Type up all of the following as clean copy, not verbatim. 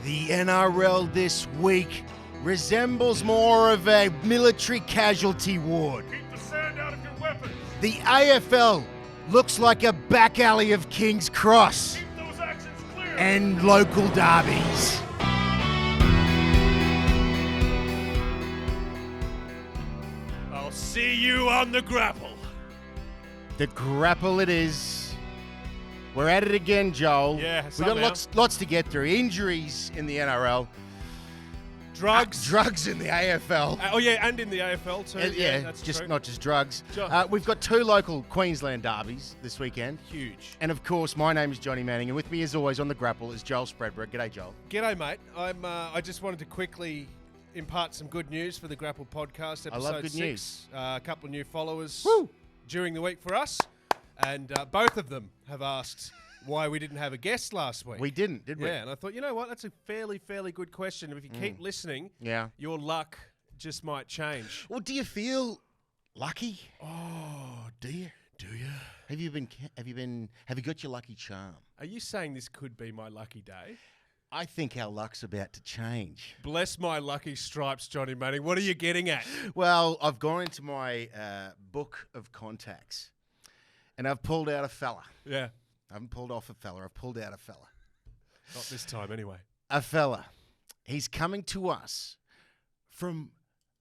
The NRL this week resembles more of a military casualty ward. Keep the sand out of your weapons. The AFL looks like a back alley of King's Cross Keep those actions clear. and local derbies. I'll see you on the grapple. The grapple it is. We're at it again, Joel. Yeah, We've got somehow. lots to get through. Injuries in the NRL. Drugs. Drugs in the AFL. Oh, yeah, and in the AFL too. Yeah, that's just true. not just drugs. Ju- We've got two local Queensland derbies this weekend. Huge. And of course, my name is Johnny Manning, and with me as always on the grapple is Joel Spreadborough. G'day, Joel. G'day, mate. I just wanted to quickly impart some good news for the Grapple podcast, episode I love good 6. news. A couple of new followers Woo! during the week for us, and both of them have asked why we didn't have a guest last week. We didn't, did we? Yeah, and I thought, you know what, that's a fairly good question. If you keep listening, Yeah. your luck just might change. Well, do you feel lucky? Oh, do you? Do you? Have you got your lucky charm? Are you saying this could be my lucky day? I think our luck's about to change. Bless my lucky stripes, Johnny Manning. What are you getting at? Well, I've gone into my book of contacts, and I've pulled out a fella. Yeah, I haven't pulled off a fella. I've pulled out a fella. not this time anyway. A fella. He's coming to us from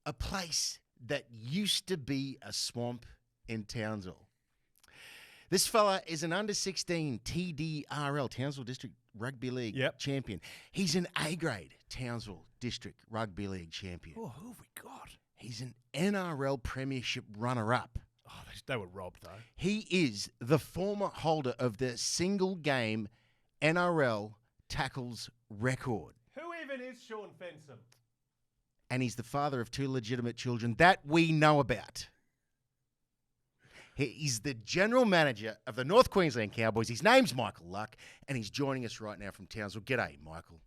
a place that used to be a swamp in Townsville. This fella is an under-16 TDRL, Townsville District Rugby League champion. He's an A-grade Townsville District Rugby League champion. Oh, who have we got? He's an NRL Premiership runner-up. Oh, they were robbed, though. He is the former holder of the single-game NRL tackles record. Who even is Sean Fensom? And he's the father of 2 legitimate children that we know about. He's the general manager of the North Queensland Cowboys. His name's Michael Luck, and he's joining us right now from Townsville. G'day, Michael.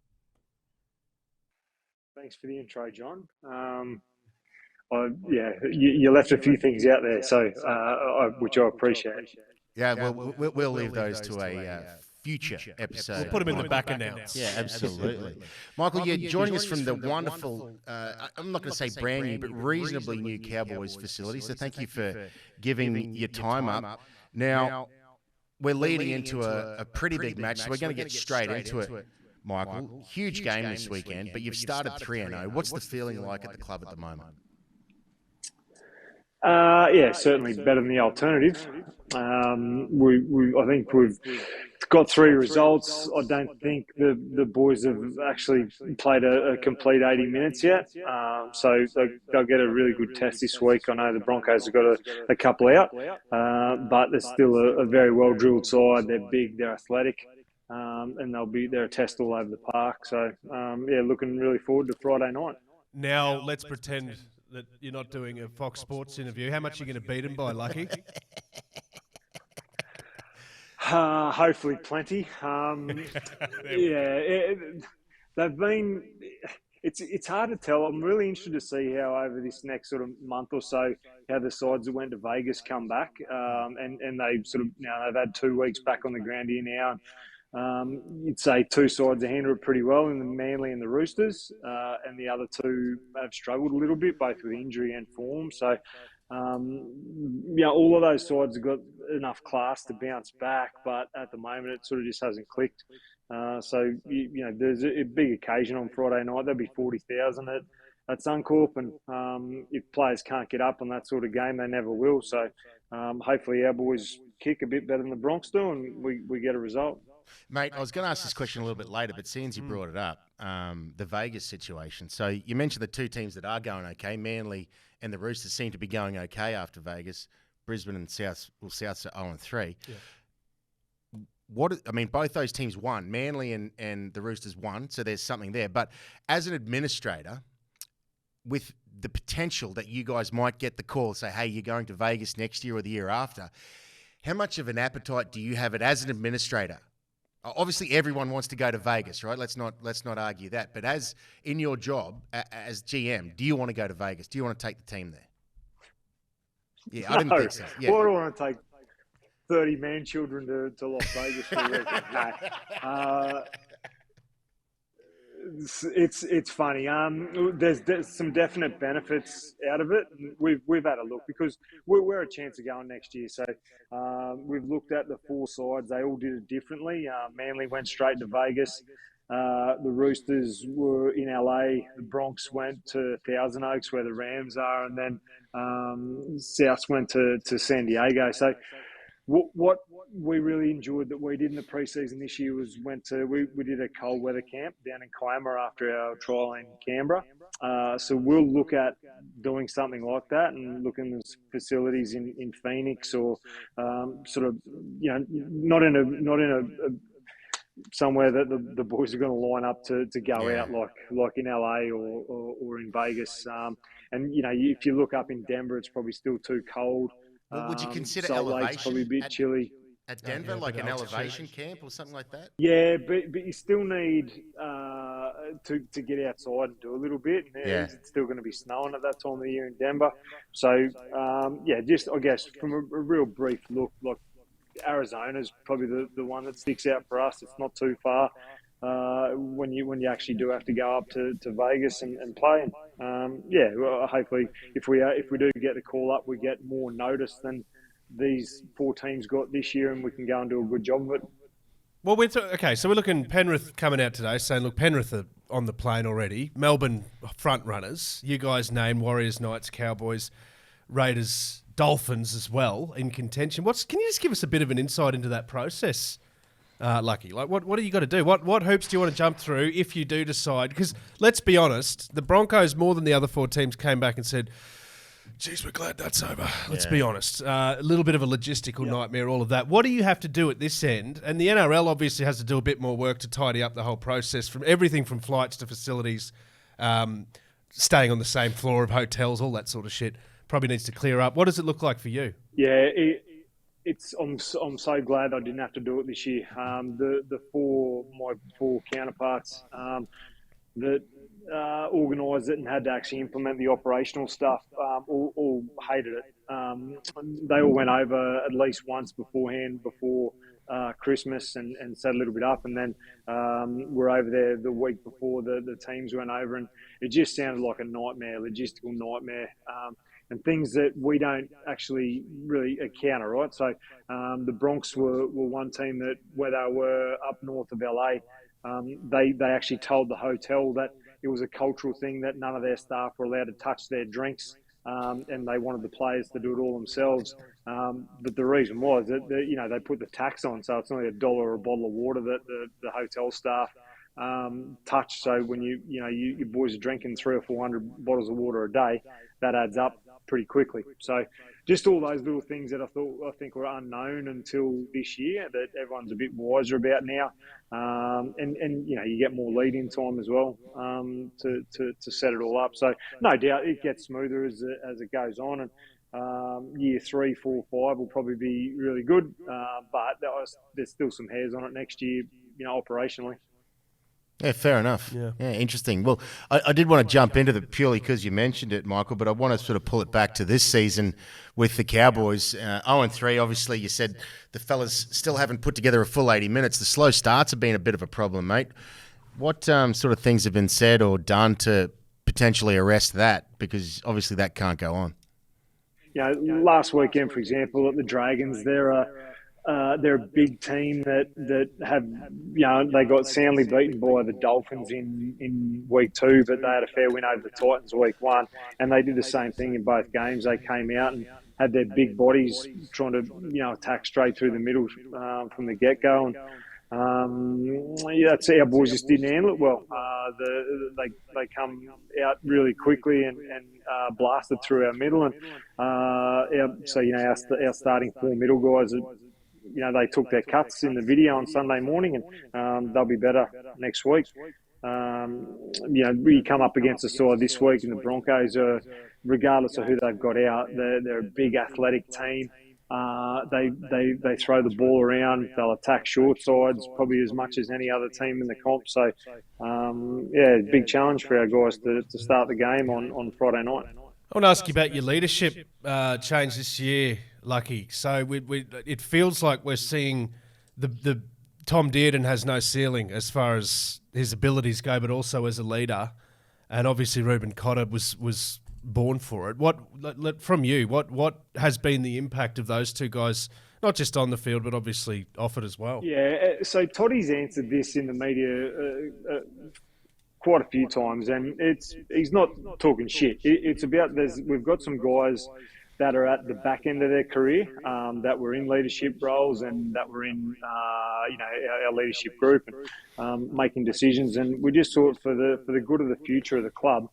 Thanks for the intro, John. You left a few things out there, so which I appreciate. Yeah, we'll leave those to a future episode. We'll put them in the back announce. Yeah, absolutely. Michael, you're joining us from the wonderful, I'm not going to say brand new, but reasonably new Cowboys facility. So thank you for giving your time up. Now, we're leading into a pretty big match, so we're going to get straight into it, Michael. Huge game this weekend, but you've started 3-0. What's the feeling like at the club at the moment? Certainly better than the alternative. I think we've got 3 results. I don't think the boys have actually played a complete 80 minutes yet. So they'll get a really good test this week. I know the Broncos have got a couple out, but they're still a very well drilled side. They're big, they're athletic, and they're a test all over the park. So looking really forward to Friday night. Now let's pretend that you're not doing a Fox Sports interview. How much are you going to beat them by, Lucky? Hopefully plenty. They've been. It's hard to tell. I'm really interested to see how over this next sort of month or so how the sides that went to Vegas come back, and they sort of they've had 2 weeks back on the ground here now. You'd say 2 sides have handled it pretty well in the Manly and the Roosters, and the other 2 have struggled a little bit, both with injury and form. So, all of those sides have got enough class to bounce back, but at the moment it sort of just hasn't clicked. So, there's a big occasion on Friday night. There'll be 40,000 at Suncorp, and if players can't get up on that sort of game, they never will. So, hopefully our boys kick a bit better than the Bronx do, and we get a result. Mate, I was going to ask this question a little bit later, but since you brought it up, the Vegas situation. So you mentioned the 2 teams that are going okay. Manly and the Roosters seem to be going okay after Vegas. Brisbane and South's are 0-3. Yeah. Both those teams won. Manly and the Roosters won, so there's something there. But as an administrator, with the potential that you guys might get the call, say, hey, you're going to Vegas next year or the year after, how much of an appetite do you have it as an administrator? Obviously, everyone wants to go to Vegas, right? Let's not argue that. But as in your job as GM, do you want to go to Vegas? Do you want to take the team there? Yeah, I didn't think so. Yeah. Well, I don't want to take 30 man-children to Las Vegas for a weekend. No. it's funny. There's some definite benefits out of it. We've had a look because we're a chance of going next year. So we've looked at the 4 sides. They all did it differently. Manly went straight to Vegas. The Roosters were in LA. The Bronx went to Thousand Oaks, where the Rams are, and then Souths went to San Diego. So what we really enjoyed that we did in the preseason this year was we did a cold weather camp down in Kiama after our trial in Canberra. So we'll look at doing something like that and looking at facilities in Phoenix or sort of, not in a somewhere that the boys are going to line up to go out like in LA or in Vegas. And if you look up in Denver, it's probably still too cold. Well, would you consider Salt elevation? Lake's probably a bit chilly. At Denver, like an elevation camp or something like that? Yeah, but you still need to get outside and do a little bit. And it's still going to be snowing at that time of the year in Denver. So, just I guess from a real brief look, like Arizona's probably the one that sticks out for us. It's not too far when you actually do have to go up to Vegas and play. And well, hopefully if we do get the call up, we get more notice than these 4 teams got this year, and we can go and do a good job of it. Well, so we're looking Penrith coming out today saying, look, Penrith are on the plane already. Melbourne front runners. You guys named Warriors, Knights, Cowboys, Raiders, Dolphins as well in contention. Can you just give us a bit of an insight into that process, Lucky? Like, what do you got to do? What hoops do you want to jump through if you do decide? Because let's be honest, the Broncos, more than the other 4 teams, came back and said, geez, we're glad that's over. Let's be honest. A little bit of a logistical nightmare, all of that. What do you have to do at this end? And the NRL obviously has to do a bit more work to tidy up the whole process, from everything from flights to facilities, staying on the same floor of hotels, all that sort of shit. Probably needs to clear up. What does it look like for you? Yeah, I'm so glad I didn't have to do it this year. My 4 counterparts that organised it and had to actually implement the operational stuff all hated it. They all went over at least once beforehand, before Christmas, and set a little bit up, and then we're over there the week before the teams went over, and it just sounded like a nightmare, logistical nightmare. And things that we don't actually really encounter, right? So the Bronx were one team that, where they were up north of LA, they actually told the hotel that it was a cultural thing that none of their staff were allowed to touch their drinks, and they wanted the players to do it all themselves. But the reason was that they put the tax on, so it's only $1 a bottle of water that the hotel staff touch. So when you boys are drinking 300 or 400 bottles of water a day, that adds up pretty quickly. So just all those little things that I think were unknown until this year, that everyone's a bit wiser about now. And you get more lead-in time as well to set it all up. So no doubt it gets smoother as it goes on. And year 3, 4, 5 will probably be really good. But there's still some hairs on it next year, operationally. Yeah, fair enough. Yeah, interesting. Well, I did want to jump into it purely because you mentioned it, Michael, but I want to sort of pull it back to this season with the Cowboys. 0-3, obviously, you said the fellas still haven't put together a full 80 minutes. The slow starts have been a bit of a problem, mate. What sort of things have been said or done to potentially arrest that? Because obviously that can't go on. Last weekend, for example, at the Dragons, they're a big team that have, they got soundly beaten by the Dolphins in week 2, but they had a fair win over the Titans week 1, and they did the same thing in both games. They came out and had their big bodies trying to, attack straight through the middle from the get-go, and that's our boys just didn't handle it well. They come out really quickly and blasted through our middle, and our starting 4 middle guys. They took their cuts in the video on Sunday morning, and they'll be better next week. We come up against a side this week, and the Broncos are, regardless of who they've got out, they're a big athletic team. They throw the ball around. They'll attack short sides probably as much as any other team in the comp. So, big challenge for our guys to start the game on Friday night. I want to ask you about your leadership change this year, Lucky. So it feels like we're seeing the Tom Dearden has no ceiling as far as his abilities go, but also as a leader. And obviously Ruben Cotter was born for it. From you, what has been the impact of those two guys, not just on the field, but obviously off it as well? Yeah, so Toddy's answered this in the media quite a few times, and he's not talking shit. It's about we've got some guys that are at the back end of their career that were in leadership roles and that were in our leadership group and making decisions, and we just thought for the good of the future of the club,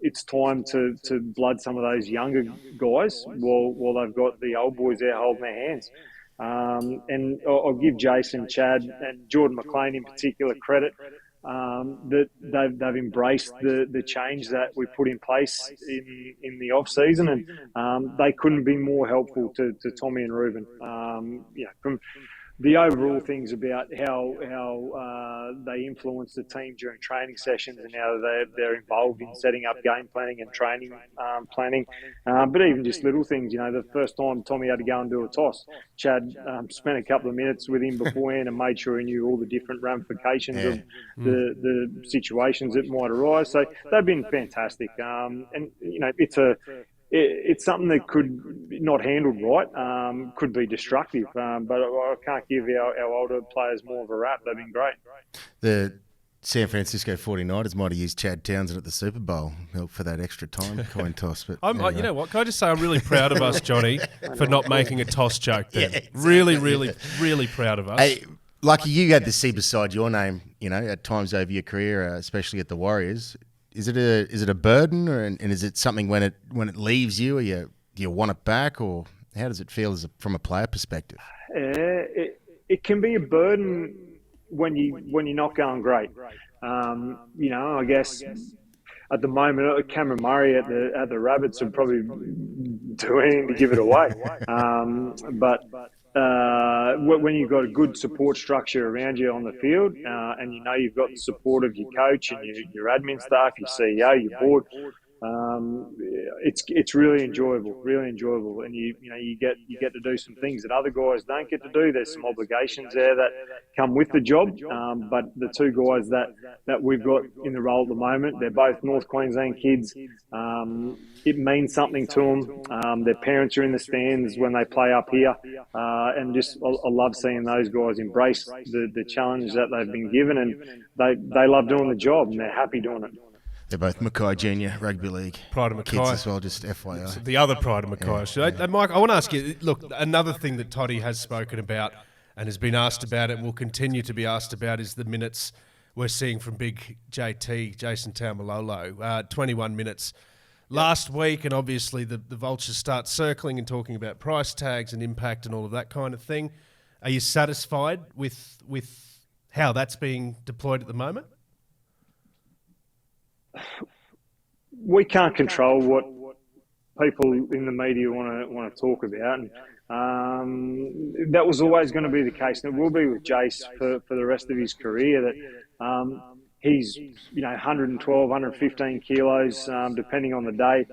it's time to blood some of those younger guys while they've got the old boys there holding their hands. And I'll give Jason, Chad, and Jordan McLean in particular credit that they've embraced the change that we put in place in the off season, and they couldn't be more helpful to Tommy and Ruben. From the overall things about how they influence the team during training sessions and how they're involved in setting up game planning and training planning, but even just little things. The first time Tommy had to go and do a toss, Chad spent a couple of minutes with him beforehand and made sure he knew all the different ramifications of the situations that might arise. So they've been fantastic, and it's something that could not handled right, could be destructive. But I can't give our older players more of a rap. They've been great. The San Francisco 49ers might have used Chad Townsend at the Super Bowl for that extra time coin toss. But anyway. You know what? Can I just say I'm really proud of us, Johnny, for not making a toss joke there. Yeah, exactly. Really, really, really proud of us. Hey, Lucky, you had the C beside your name, at times over your career, especially at the Warriors. Is it a burden, and is it something when it leaves you, or do you want it back, or how does it feel from a player perspective? It can be a burden when you're not going great. I guess at the moment, Cameron Murray at the Rabbits would probably do anything to give it away. But when you've got a good support structure around you on the field, and you've got the support of your coach and your admin staff, your CEO, your board, it's really enjoyable, and you get to do some things that other guys don't get to do. There's some obligations there that come with the job, but the two guys that we've got in the role at the moment, they're both North Queensland kids. It means something to them. Their parents are in the stands when they play up here, and just I love seeing those guys embrace the challenge that they've been given, and they love doing the job, and they're happy doing it. They're both Mackay Junior Rugby League Pride of Mackay kids as well, just FYI. It's the other Pride of Mackay. Yeah. Mike, I want to ask you, look, another thing that Toddy has spoken about and has been asked about and will continue to be asked about is the minutes we're seeing from big JT, Jason Taumalolo, 21 minutes last week, and obviously the vultures start circling and talking about price tags and impact and all of that kind of thing. Are you satisfied with how that's being deployed at the moment? We can't control what people in the media want to talk about, and that was always going to be the case, and it will be with Jace for the rest of his career. That he's 112, 115 kilos, depending on the day.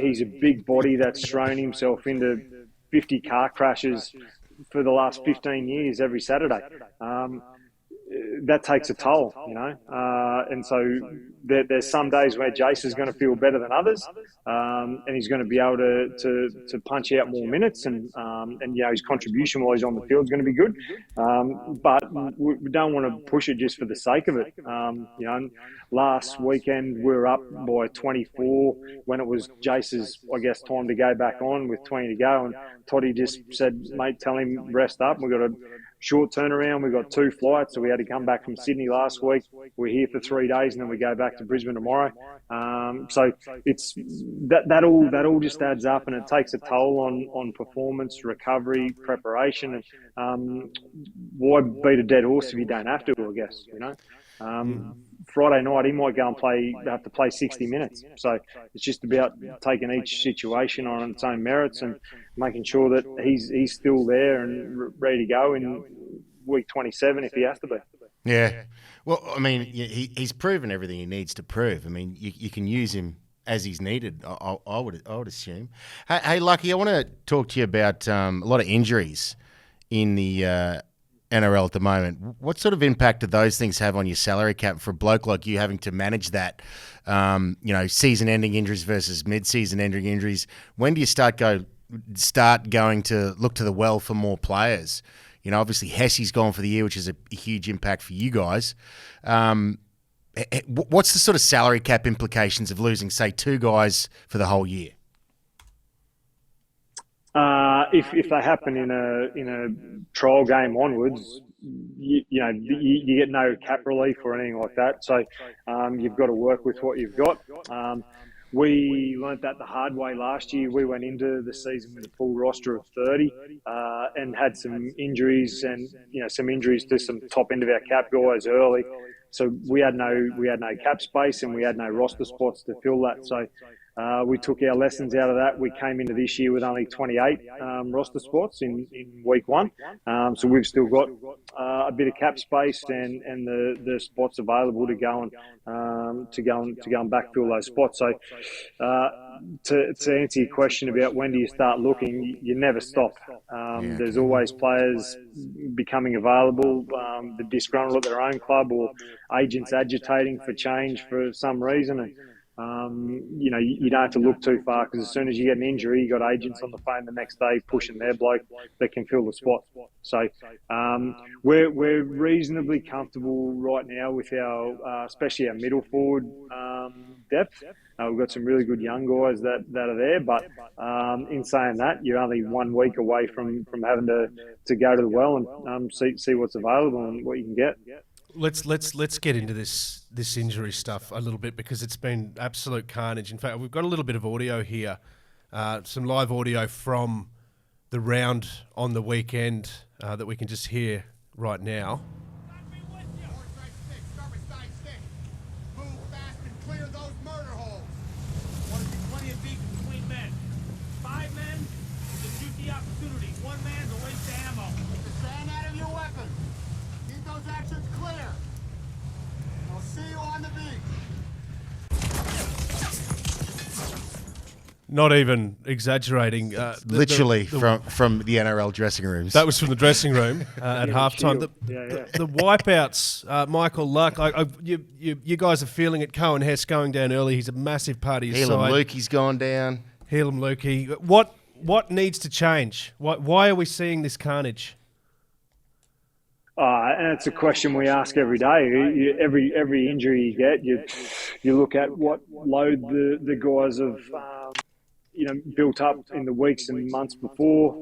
He's a big body that's thrown himself into 50 car crashes for the last 15 years every Saturday. That takes a toll, and so there's some days where Jace is going to feel better than others, and he's going to be able to punch out more minutes, and his contribution while he's on the field is going to be good. But we don't want to push it just for the sake of it. Last weekend we were up by 24 when it was Jace's, time to go back on with 20 to go, and Toddy just said, "Mate, tell him rest up. We've got a short turnaround. We've got 2 flights, so we had to come back from Sydney last week. We're here for 3 days, and then we go back to Brisbane tomorrow." So it's that all just adds up, and it takes a toll on performance, recovery, preparation. And why beat a dead horse if you don't have to? I guess Friday night he might go and have to play 60 minutes. So it's just about taking each situation on its own merits and making sure that he's still there and ready to go in week 27 if he has to be. Yeah. Well, I mean, he's proven everything he needs to prove. I mean, you can use him as he's needed, I would assume. Hey, Lucky, I want to talk to you about a lot of injuries in the NRL at the moment. What sort of impact do those things have on your salary cap for a bloke like you having to manage that, season-ending injuries versus mid-season ending injuries? When do you start going to look to the well for more players? Obviously Hesse's gone for the year, which is a huge impact for you guys. What's the sort of salary cap implications of losing, say, 2 guys for the whole year? If they happen in a trial game onwards, you get no cap relief or anything like that. So you've got to work with what you've got. We learnt that the hard way last year. We went into the season with a full roster of 30 and had some injuries and some injuries to some top end of our cap guys early. So we had no cap space and we had no roster spots to fill that. So we took our lessons out of that. We came into this year with only 28 roster spots in week 1. So we've still got a bit of cap space and the spots available to go and backfill those spots. So to answer your question about when do you start looking, you never stop. There's always players becoming available, the disgruntled at their own club or agents agitating for change for some reason. And you don't have to look too far because as soon as you get an injury, you got agents on the phone the next day pushing their bloke that can fill the spot. So we're reasonably comfortable right now with our, especially our middle forward depth. We've got some really good young guys that are there, but in saying that, you're only 1 week away from having to go to the well and see what's available and what you can get. Let's get into this injury stuff a little bit because it's been absolute carnage. In fact, we've got a little bit of audio here, some live audio from the round on the weekend that we can just hear right now. Not even exaggerating. Literally from the NRL dressing rooms. That was from the dressing room at halftime. The wipeouts, Michael Luck. You guys are feeling it. Cohen Hess going down early. He's a massive part of your side. Helam Lukey's gone down. Helam Lukey. What needs to change? Why are we seeing this carnage? And it's a question we ask every day. Every injury you get, you look at what load the guys have built up in the weeks and months before.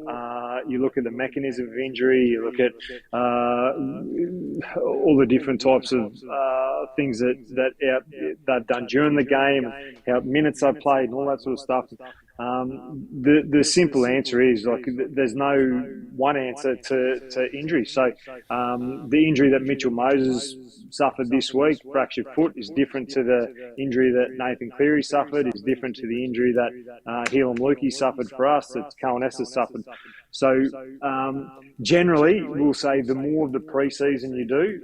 You look at the mechanism of injury. You look at all the different types of things that they've done during the game, how minutes they've played, and all that sort of stuff. The simple answer is there's no one answer to injury. So the injury that Mitchell Moses suffered this week, fractured foot, is different to the injury that Nathan Cleary suffered, is different to the injury that Helam Lukey suffered for us, that Cohen Hess has suffered. So generally, we'll say the more of the pre-season you do,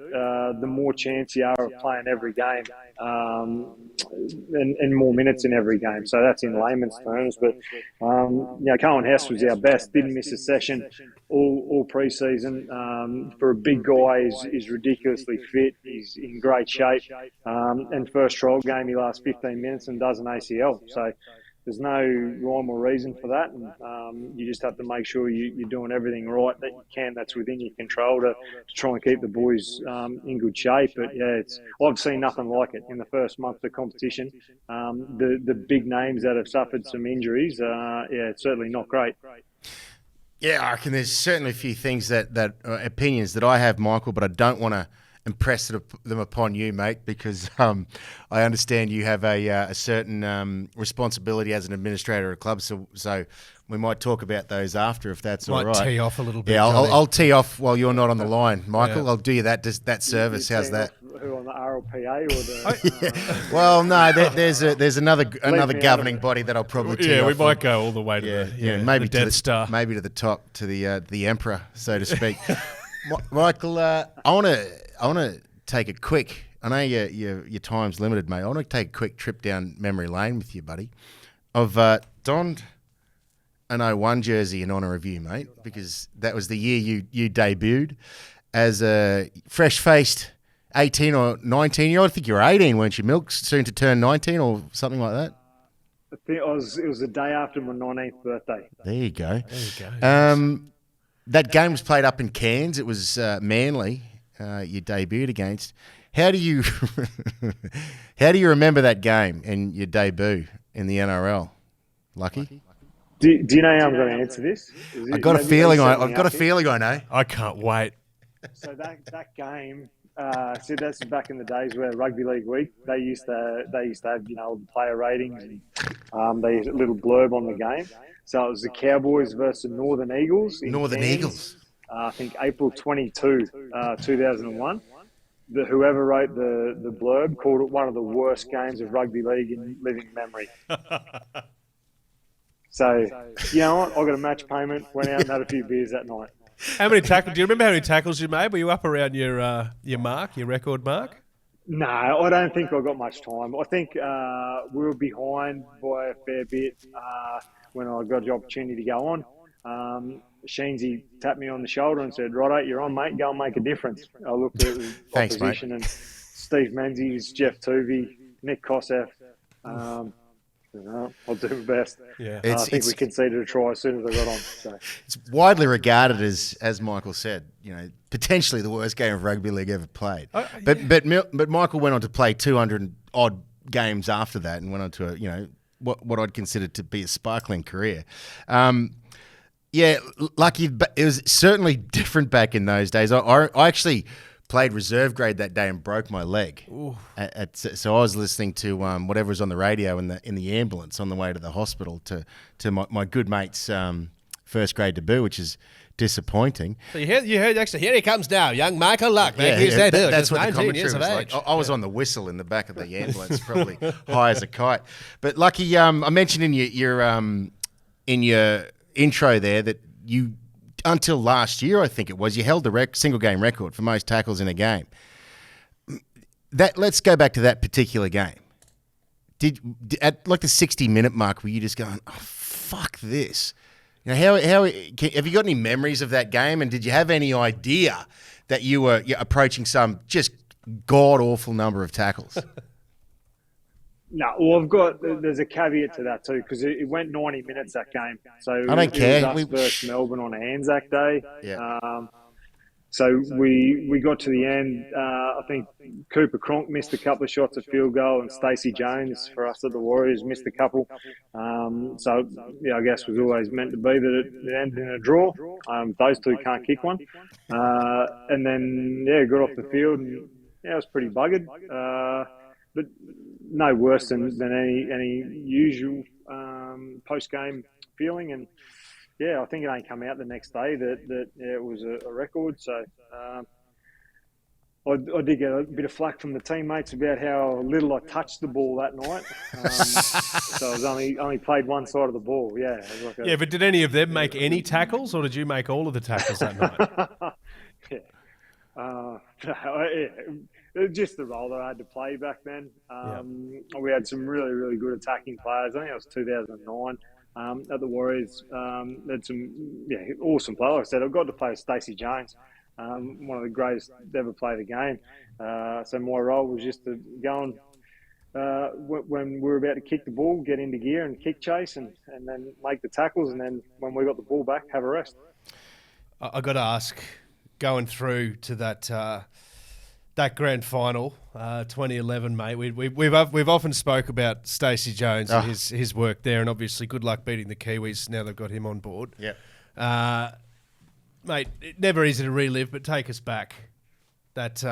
the more chance you are of playing every game and more minutes in every game. So that's in layman's terms. But Cohen Hess was our best, didn't miss a session all pre-season. For a big guy, is ridiculously fit. He's in great shape. And first trial game, he lasts 15 minutes and does an ACL. So there's no rhyme or reason for that, and you just have to make sure you're doing everything right that you can, that's within your control to try and keep the boys in good shape. But I've seen nothing like it in the first month of competition. The big names that have suffered some injuries, it's certainly not great. Yeah, I reckon there's certainly a few things that opinions that I have, Michael, but I don't want to impress them upon you, mate, because I understand you have a certain responsibility as an administrator of a club, so we might talk about those after, if that's all right. Might tee off a little bit. Yeah, I'll tee off while you're not on the line, Michael. Yeah. I'll do you that service. How's that? Who, on the RLPA or the? Well, no, there's another governing body that I'll probably tee off. We might go all the way to maybe the Death Star, maybe to the top, to the emperor, so to speak. Michael, I want to take a quick. I know your time's limited, mate. I want to take a quick trip down memory lane with you, buddy. I've donned an 01 jersey in honour of you, mate, because that was the year you debuted. as a fresh-faced 18 or 19-year-old. I think you were 18, weren't you, Milk? Soon to turn 19 or something like that. I think it was the day after my 19th birthday. There you go. Yes. That game was played up in Cairns. It was Manly you debuted against. How do you remember that game and your debut in the NRL? Lucky? Do you know how I'm going to answer this? I've got a feeling I know. I can't wait. So that game, so that's back in the days where Rugby League Week they used to have the player ratings and they used a little blurb on the game. So it was the Cowboys versus the Northern Eagles. Eagles. I think April 22, 2001. Whoever wrote the blurb called it one of the worst games of rugby league in living memory. So, you know what? I got a match payment, went out and had a few beers that night. How many tackles? Do you remember how many tackles you made? Were you up around your mark, your record mark? No, I don't think I got much time. I think we were behind by a fair bit when I got the opportunity to go on. Sheensy tapped me on the shoulder and said, "Righto, you're on, mate. Go and make a difference." I looked at the Thanks, opposition mate. and Steve Menzies, Jeff Tuvey, Nick Kosef. I'll do my best. Yeah, I think we conceded a try as soon as I got on. So. It's widely regarded as Michael said, potentially the worst game of rugby league ever played. But Michael went on to play 200 odd games after that and went on to what I'd consider to be a sparkling career. Lucky. It was certainly different back in those days. I actually played reserve grade that day and broke my leg. So I was listening to whatever was on the radio in the ambulance on the way to the hospital to my good mate's first grade debut, which is disappointing. So you heard actually, here he comes now, young Michael Luck. Yeah, that's what the 19 commentary years was of like. age. I was on the whistle in the back of the ambulance, probably high as a kite. But Lucky, I mentioned in your intro there that you, until last year, I think it was, you held the single game record for most tackles in a game. Let's go back to that particular game. At like the 60-minute mark, were you just going, "Oh, fuck this"? Have you got any memories of that game? And did you have any idea that you were approaching some just god awful number of tackles? No, well, there's a caveat to that too, because it went 90 minutes, that game. So I don't care. It was us versus Melbourne on a Anzac Day. Yeah. So we got to the end. I think Cooper Cronk missed a couple of shots at field goal, and Stacey Jones for us at the Warriors missed a couple. So I guess was always meant to be that it ended in a draw. Those two can't kick one. And then got off the field and it was pretty buggered. But no worse than any usual post game feeling. And I think it ain't come out the next day that it was a record. So I did get a bit of flack from the teammates about how little I touched the ball that night. So I was only played one side of the ball. Yeah. It was like But did any of them make any tackles, or did you make all of the tackles that night? Just the role that I had to play back then. We had some really, really good attacking players. I think it was 2009 at the Warriors. Had some awesome players. Like I said, I got to play with Stacey Jones, one of the greatest to ever play the game. So my role was just to go and when we were about to kick the ball, get into gear and kick chase and then make the tackles. And then when we got the ball back, have a rest. I got to ask, going through to that grand final, 2011, mate. We've often spoke about Stacey Jones and his work there, and obviously good luck beating the Kiwis now they've got him on board. Yeah, mate, never easy to relive, but take us back. That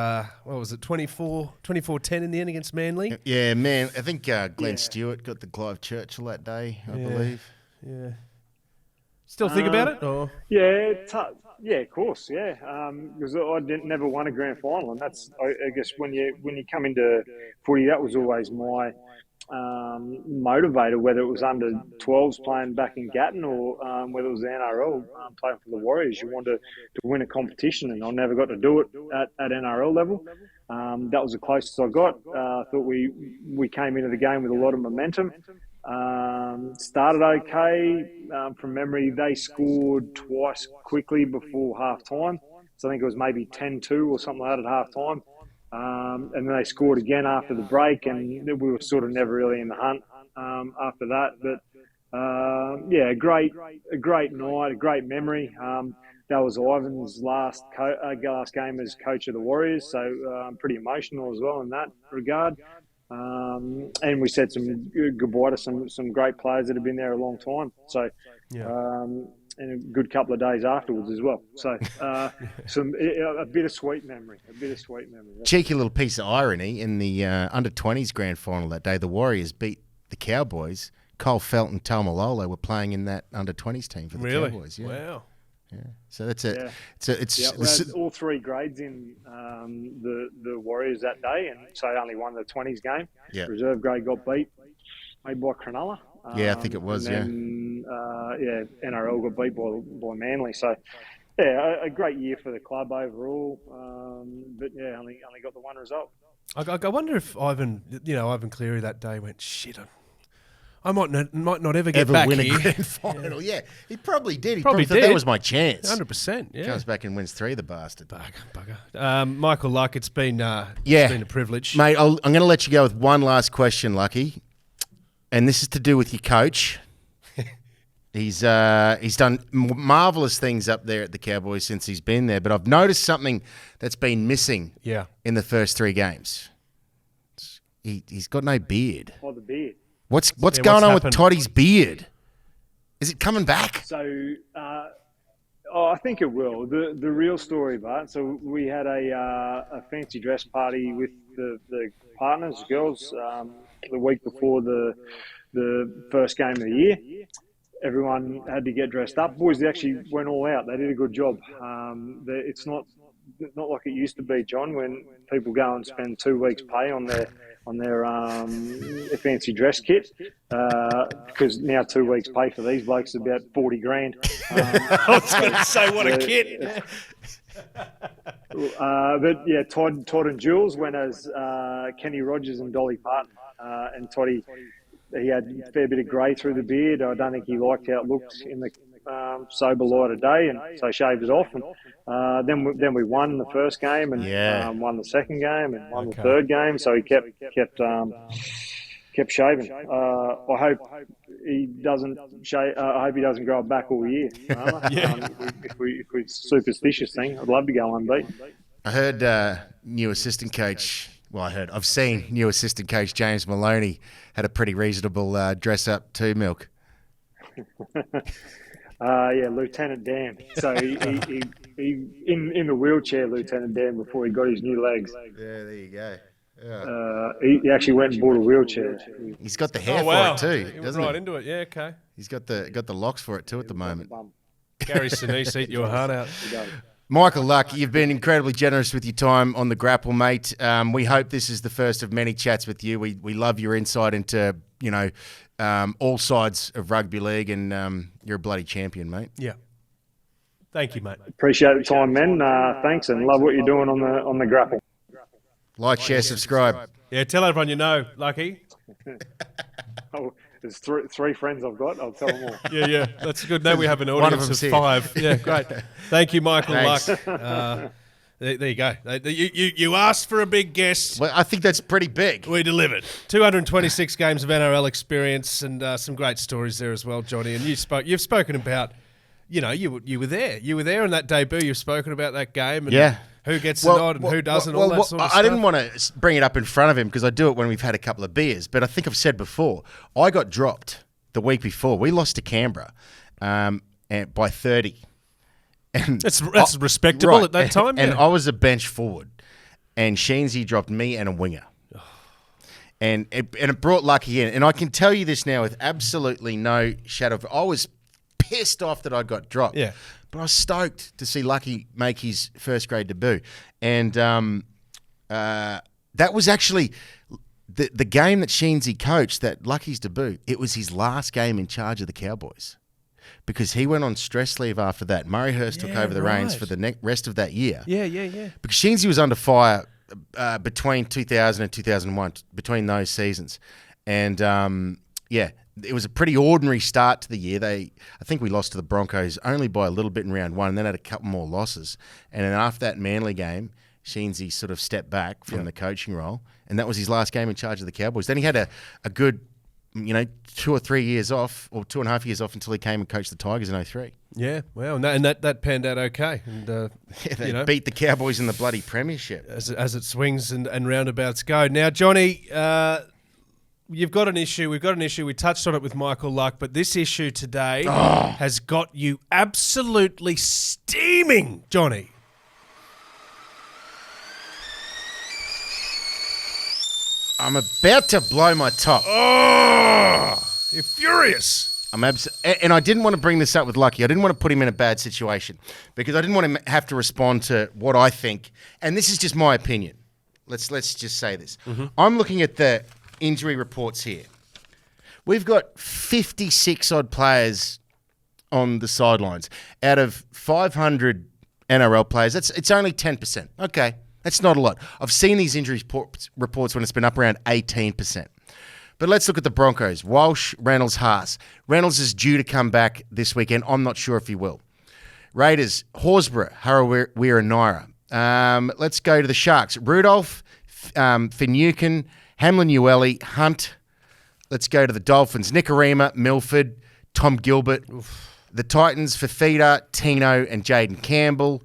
what was it, 24-10 in the end against Manly? Yeah, man. I think Glenn Stewart got the Clive Churchill that day, I believe. Yeah. Still think about it? Or? Yeah, of course, yeah. Because I never won a grand final, and that's I guess when you come into footy, that was always my motivator. Whether it was under 12s playing back in Gatton or whether it was the NRL playing for the Warriors, you wanted to win a competition, and I never got to do it at NRL level. That was the closest I got. I thought we came into the game with a lot of momentum. Started okay. From memory, they scored twice quickly before half time. So I think it was maybe 10-2 or something like that at half time. And then they scored again after the break, and we were sort of never really in the hunt after that. But yeah, a great night, a great memory. That was Ivan's last game as coach of the Warriors, so pretty emotional as well in that regard. And we said some goodbye to some great players that have been there a long time. So, and a good couple of days afterwards as well. So, a bittersweet memory. Cheeky little piece of irony in the under-20s grand final that day. The Warriors beat the Cowboys. Cole Felt and Taumalolo were playing in that under-20s team for the Cowboys. Yeah. Wow. Yeah. So that's it. Yeah. We had all three grades in the Warriors that day, and so they only won the 20s game. Yeah. Reserve grade got beat maybe by Cronulla. Yeah, I think it was. And then, NRL got beat by Manly. So yeah, a great year for the club overall. But yeah, only got the one result. I wonder if Ivan Cleary that day went, shit, I might not ever get back win here. a grand final. Yeah, he probably did. He Probably thought did. that was my chance. 100%. Yeah. Comes back and wins 3, the bastard. Bugger. Michael Luck, it's been a privilege, Mate, I'm going to let you go with one last question, Lucky, and this is to do with your coach. He's done marvellous things up there at the Cowboys since he's been there, but I've noticed something that's been missing in the first 3 games. He's got no beard. Oh, the beard. What's going on happened? with Toddy's beard? Is it coming back? So, I think it will. The real story, Bart. So we had a fancy dress party with the partners, girls, the week before the first game of the year. Everyone had to get dressed up. Boys, they actually went all out. They did a good job. It's not like it used to be, John, when people go and spend 2 weeks' pay on their fancy dress kit, because now 2 weeks' pay for these blokes is about 40 grand. I was going to say, what a kit. But yeah, Todd and Jules went as Kenny Rogers and Dolly Parton, and Toddy. He had a fair bit of grey through the beard. I don't think he liked how it looked in the sober light of day, and so shaved it off. And then we won the first game, and won the second game, and won the third game. So he kept shaving. I hope he doesn't shave. I hope he doesn't grow it back all year. If we're superstitious thing, I'd love to go unbeaten. I heard new assistant coach. Well, I've seen new assistant coach James Maloney had a pretty reasonable dress up too, Milk. Lieutenant Dan. So he in the wheelchair, Lieutenant Dan, before he got his new legs. Yeah, there you go. Yeah. He actually went and bought a wheelchair. He's got the hair for it too, He went doesn't right he? into it. Yeah, okay. He's got the locks for it too at the moment. Gary Sinise, eat your heart out. Michael Luck, you've been incredibly generous with your time on the Grapple, mate. We hope this is the first of many chats with you. We love your insight into all sides of rugby league, and you're a bloody champion, mate. Yeah. Thank you, mate. Appreciate the time, man. Thanks, and love what you're doing on the Grapple. Like, share, subscribe. Yeah, tell everyone you know, Lucky. There's three friends I've got. I'll tell them all. Yeah. That's good. Now we have an One of audience them's of here. 5. Yeah, great. Thank you, Michael Thanks. Luck. There you go. You asked for a big guest. Well, I think that's pretty big. We delivered. 226 games of NRL experience, and some great stories there as well, Johnny. And you've spoken about, you were there. You were there in that debut. You've spoken about that game. And who gets the nod and who doesn't, all that sort of stuff. I didn't want to bring it up in front of him because I do it when we've had a couple of beers. But I think I've said before, I got dropped the week before. We lost to Canberra and by 30. And that's respectable at that time. And I was a bench forward, and Sheensy dropped me and a winger. And it brought Lucky in. And I can tell you this now with absolutely no shadow of... I was pissed off that I got dropped. Yeah. But I was stoked to see Lucky make his first grade debut. And that was actually the game that Sheensy coached, that Lucky's debut. It was his last game in charge of the Cowboys because he went on stress leave after that. Murray Hurst took over the reins for the rest of that year. Yeah. Because Sheensy was under fire between 2000 and 2001, between those seasons. And, it was a pretty ordinary start to the year. I think we lost to the Broncos only by a little bit in round one, and then had a couple more losses. And then after that Manly game, Sheensy sort of stepped back from the coaching role, and that was his last game in charge of the Cowboys. Then he had a good, 2 or 3 years off, or 2.5 years off until he came and coached the Tigers in 2003. Yeah, well, and that panned out okay. And they beat the Cowboys in the bloody premiership. As it swings and roundabouts go. Now, Johnny, you've got an issue. We've got an issue. We touched on it with Michael Luck, but this issue today has got you absolutely steaming, Johnny. I'm about to blow my top. Oh, you're furious. And I didn't want to bring this up with Lucky. I didn't want to put him in a bad situation because I didn't want him to have to respond to what I think. And this is just my opinion. Let's just say this. Mm-hmm. I'm looking at the injury reports here. We've got 56 odd players on the sidelines out of 500 NRL players. It's only 10%. Okay. That's not a lot. I've seen these injury reports when it's been up around 18%. But let's look at the Broncos. Walsh, Reynolds, Haas. Reynolds is due to come back this weekend. I'm not sure if he will. Raiders, Horsburgh, Harawira, Naira. Let's go to the Sharks. Rudolph, Finucane, Hamlin, Ueli, Hunt. Let's go to the Dolphins. Nicarima, Milford, Tom Gilbert. Oof. The Titans, Fafita, Tino, and Jaden Campbell.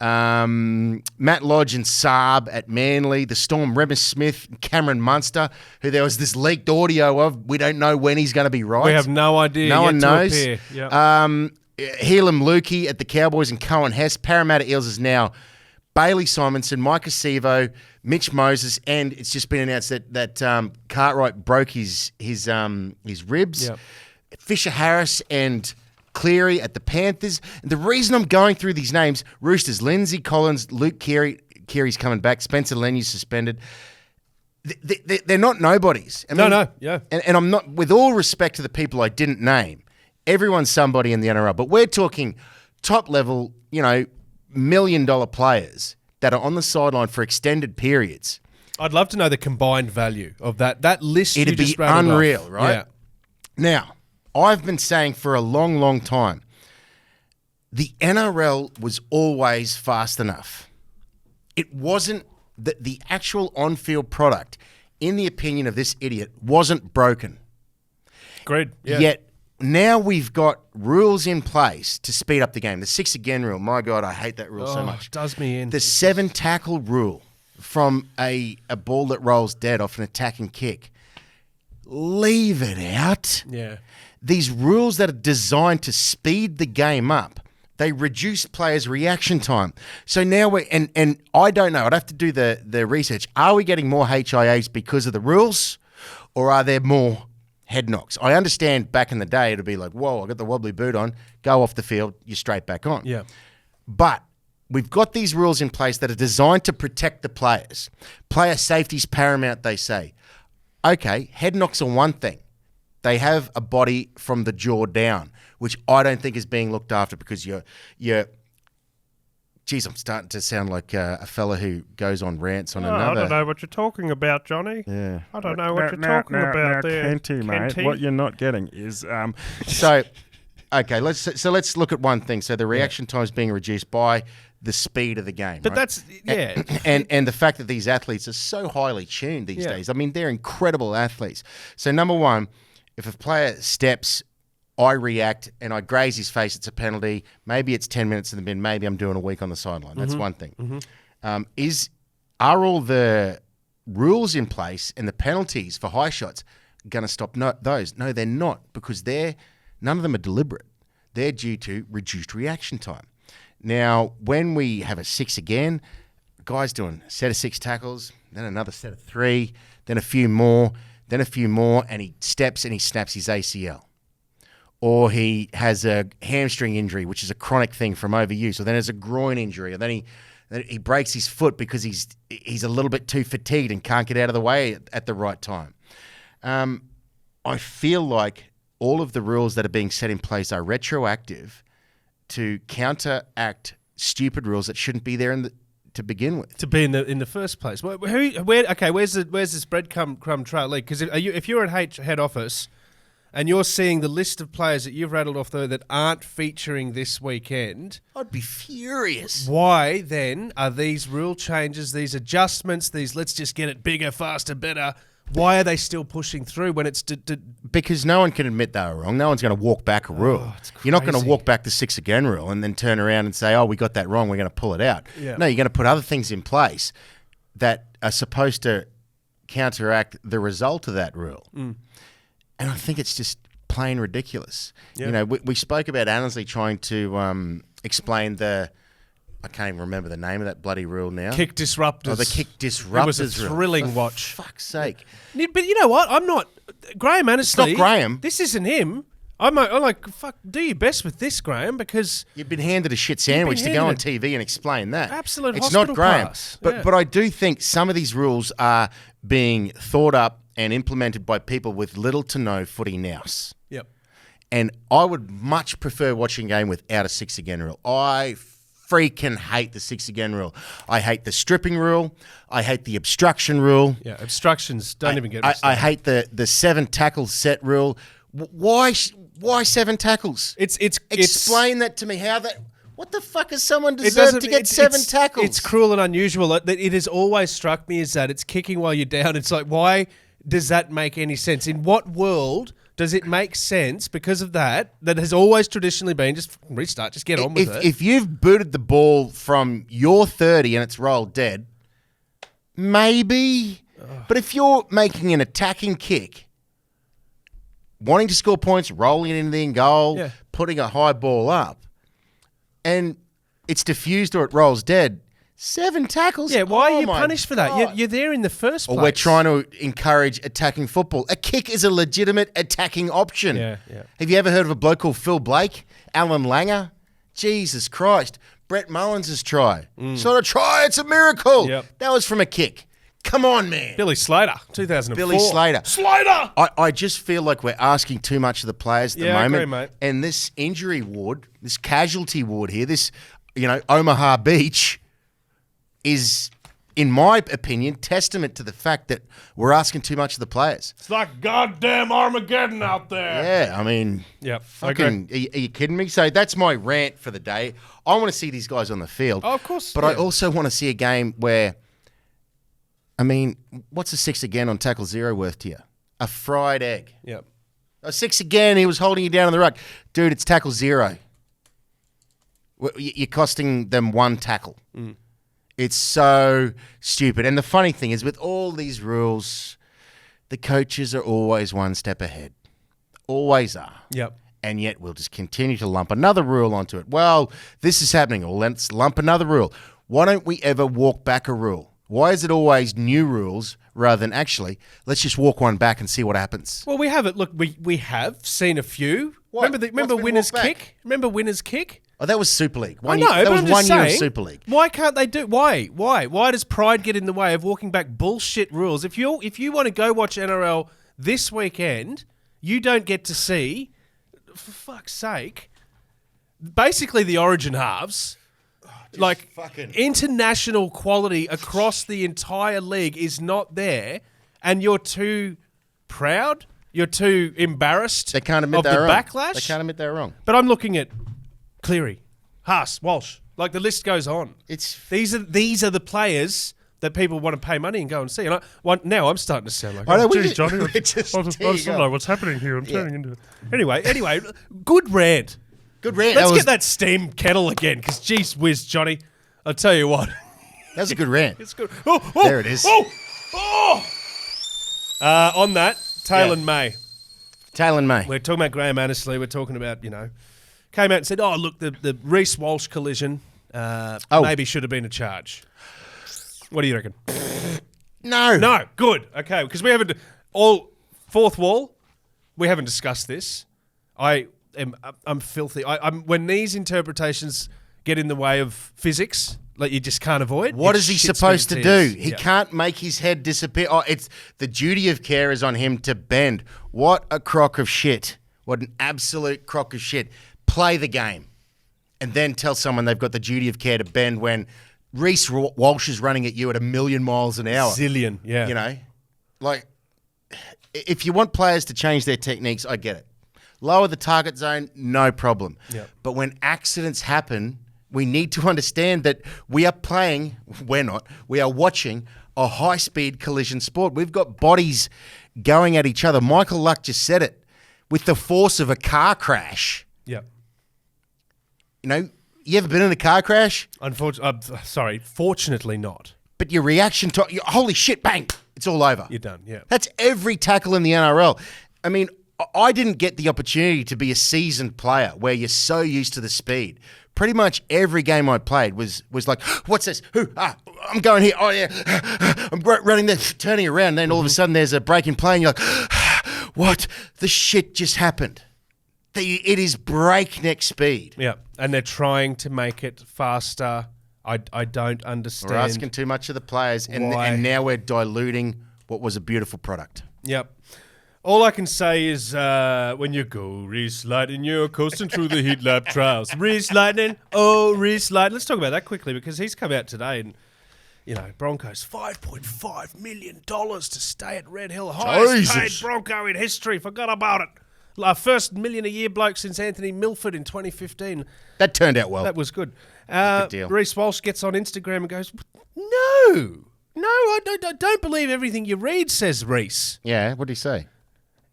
Matt Lodge and Saab at Manly. The Storm, Remus Smith, Cameron Munster, who there was this leaked audio of. We don't know when he's going to be right. We have no idea. No one knows. Yep. Helam Lukey at the Cowboys and Cohen Hess. Parramatta Eels is now Bailey Simonson, Micah Sevo, Mitch Moses, and it's just been announced that Cartwright broke his ribs. Yep. Fisher Harris and Cleary at the Panthers. And the reason I'm going through these names, Roosters, Lindsay Collins, Luke Keary's coming back, Spencer Leny's suspended. They're not nobodies. I mean, yeah. And I'm not, with all respect to the people I didn't name, everyone's somebody in the NRL, but we're talking top level, $1 million players that are on the sideline for extended periods. I'd love to know the combined value of that list. It'd be unreal, right? Yeah. Now, I've been saying for a long, long time, the NRL was always fast enough. It wasn't the actual on-field product, in the opinion of this idiot, wasn't broken. Agreed. Yeah. Yet now we've got rules in place to speed up the game. The 6 again rule, my God, I hate that rule so much. It does me in. The 7 tackle rule from a ball that rolls dead off an attacking kick. Leave it out. Yeah. These rules that are designed to speed the game up, they reduce players' reaction time. So now and I don't know, I'd have to do the research. Are we getting more HIAs because of the rules, or are there more head knocks? I understand back in the day it'd be like, whoa, I got the wobbly boot on, go off the field, you're straight back on. Yeah. But we've got these rules in place that are designed to protect the players. Player safety's paramount, they say. Okay, head knocks are one thing. They have a body from the jaw down, which I don't think is being looked after because you're geez, I'm starting to sound like a fella who goes on rants on another. I don't know what you're talking about, Johnny. Yeah. I don't know what you're talking about there. Kenty, mate, what you're not getting is... So, okay, let's look at one thing. So the reaction time is being reduced by the speed of the game. But right? that's, yeah. And the fact that these athletes are so highly tuned these days. I mean, they're incredible athletes. So number one, if a player steps, I react, and I graze his face, it's a penalty. Maybe it's 10 minutes in the bin. Maybe I'm doing a week on the sideline. That's one thing. Mm-hmm. Are all the rules in place and the penalties for high shots going to stop those? No, they're not, because none of them are deliberate. They're due to reduced reaction time. Now, when we have a 6 again, guy's doing a set of 6 tackles, then another set of 3, then a few more, and he steps and he snaps his ACL. Or he has a hamstring injury, which is a chronic thing from overuse. Or then there's a groin injury. Or then he breaks his foot because he's a little bit too fatigued and can't get out of the way at the right time. I feel like all of the rules that are being set in place are retroactive to counteract stupid rules that shouldn't be there to begin with. To be in the first place. Where's this breadcrumb trail lead? Because if you're at head office and you're seeing the list of players that you've rattled off there that aren't featuring this weekend, I'd be furious. why then are these rule changes, these adjustments, these let's just get it bigger, faster, better, why are they still pushing through when it's... Because no one can admit they were wrong. No one's going to walk back a rule. You're not going to walk back the 6 again rule and then turn around and say, oh, we got that wrong, we're going to pull it out. Yeah. No, you're going to put other things in place that are supposed to counteract the result of that rule. And I think it's just plain ridiculous. Yeah. You know, we spoke about Annesley trying to explain I can't even remember the name of that bloody rule now. Kick disruptors. Oh, the kick disruptors. It was a thrilling rule. watch. For fuck's sake. But you know what? I'm not... Graham Annesley... It's not Graham. This isn't him. I'm like, fuck, do your best with this, Graham, because... You've been handed a shit sandwich to go on TV and explain that. Absolute It's hospital not Graham. class. But I do think some of these rules are being thought up and implemented by people with little to no footy nous. Yep. And I would much prefer watching a game without a 6 again rule. I freaking hate the 6 again rule. I hate the stripping rule. I hate the obstruction rule. Yeah, obstructions don't even get me I hate the 7 tackles set rule. Why 7 tackles? Explain that to me. How that? What the fuck has someone deserved to get 7 tackles? It's cruel and unusual. It has always struck me as that it's kicking while you're down. It's like, why does that make any sense? In what world does it make sense because of that has always traditionally been just restart, just get on with it? If you've booted the ball from your 30 and it's rolled dead, maybe. But if you're making an attacking kick, wanting to score points, rolling it into the end goal, putting a high ball up, and it's diffused or it rolls dead, 7 tackles. Yeah, why are you my punished for that? God. You're there in the first place. Or we're trying to encourage attacking football. A kick is a legitimate attacking option. Yeah. Have you ever heard of a bloke called Phil Blake? Alan Langer? Jesus Christ. Brett Mullins' try. It's not a try, it's a miracle. Yep. That was from a kick. Come on, man. Billy Slater, 2004. Billy Slater. Slater! I just feel like we're asking too much of the players at the Yeah, I moment. agree, mate. And this injury ward, this casualty ward here, this, Omaha Beach is, in my opinion, testament to the fact that we're asking too much of the players. It's like goddamn Armageddon out there. Yeah, I mean, Yep, fucking, are you kidding me? So that's my rant for the day. I want to see these guys on the field. Oh, of course. But I also want to see a game where, I mean, what's a 6 again on tackle 0 worth to you? A fried egg. Yep. A 6 again, he was holding you down on the ruck. Dude, it's tackle 0. You're costing them 1 tackle. It's so stupid. And the funny thing is, with all these rules, the coaches are always one step ahead. Always are. Yep. And yet we'll just continue to lump another rule onto it. Well, this is happening. Well, let's lump another rule. Why don't we ever walk back a rule? Why is it always new rules rather than actually, let's just walk one back and see what happens? Well, we have it. Look, we have seen a few. What? Remember What's been Winner's walked back? Kick? Remember Winner's Kick? Oh, that was Super League. I know, that but was I'm just 1 year of saying, Super League. Why can't they do? Why? Why does pride get in the way of walking back bullshit rules? If you want to go watch NRL this weekend, you don't get to see, for fuck's sake, basically the Origin halves. Like international quality across the entire league is not there, and you're too proud. You're too embarrassed. They can't admit of the they're wrong. backlash. They can't admit they're wrong. But I'm looking at Cleary, Haas, Walsh. Like the list goes on. These are the players that people want to pay money and go and see. And now I'm starting to sound like, geez, Johnny, I just don't know what's happening here. I'm turning into it. Anyway, good rant. Good rant. Let's get that steam kettle again, because geez whiz, Johnny, I'll tell you what. That was a good rant. It's good. There it is. On that, Taylor May. Taylor May. We're talking about Graham Annesley. We're talking about, came out and said, oh, look, the Reece-Walsh collision maybe should have been a charge. What do you reckon? No, good. Okay, because we haven't, fourth wall, we haven't discussed this. I'm filthy. When these interpretations get in the way of physics, like you just can't avoid. What is he supposed to do? He can't make his head disappear. Oh, it's the duty of care is on him to bend. What a crock of shit. What an absolute crock of shit. Play the game. And then tell someone they've got the duty of care to bend when Reece Walsh is running at you at 1,000,000 miles an hour. Zillion, yeah. Like, if you want players to change their techniques, I get it. Lower the target zone, no problem. Yep. But when accidents happen, we need to understand that we are playing, we are watching a high-speed collision sport. We've got bodies going at each other. Michael Luck just said it. With the force of a car crash. Yep. You know, you ever been in a car crash? Fortunately not. But your reaction to, holy shit, bang, it's all over. You're done, yeah. That's every tackle in the NRL. I mean, I didn't get the opportunity to be a seasoned player where you're so used to the speed. Pretty much every game I played was like, what's this? I'm going here. Oh, yeah. I'm running there, turning around. Then all of a sudden there's a break in play and you're like, what? The shit just happened. It is breakneck speed. Yeah, and they're trying to make it faster. I don't understand. We're asking too much of the players, and now we're diluting what was a beautiful product. Yep. All I can say is when you go Reese Lightning, you're coasting through the heat lap trials. Reese Lightning, Reese Lightning. Let's talk about that quickly because he's come out today and, you know, Broncos, $5.5 million to stay at Red Hill. Highest paid Bronco in history. Forgot about it. Our first $1 million a year bloke since Anthony Milford in 2015. That turned out well. That was good. Good deal. Reece Walsh gets on Instagram and goes, No, I don't believe everything you read, says Reece. Yeah, what did he say?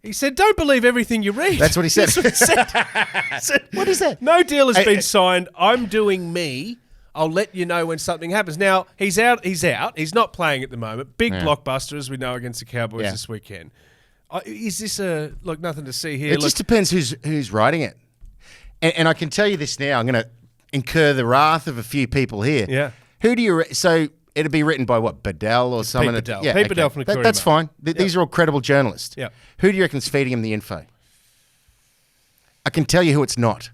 He said, don't believe everything you read. That's what he said. That's what he said. What is that? No deal has been signed. I'm doing me. I'll let you know when something happens. Now, he's out. He's not playing at the moment. Big blockbuster, as we know, against the Cowboys this weekend. Is this nothing to see here? It just depends who's writing it. And I can tell you this now. I'm going to incur the wrath of a few people here. Yeah. Who do you... So it'd be written by what? Bedell or someone? Pete Bedell. Yeah, Pete Bedell from the Courier That's Mail. fine. These are all credible journalists. Yeah. Who do you reckon's feeding him the info? I can tell you who it's not.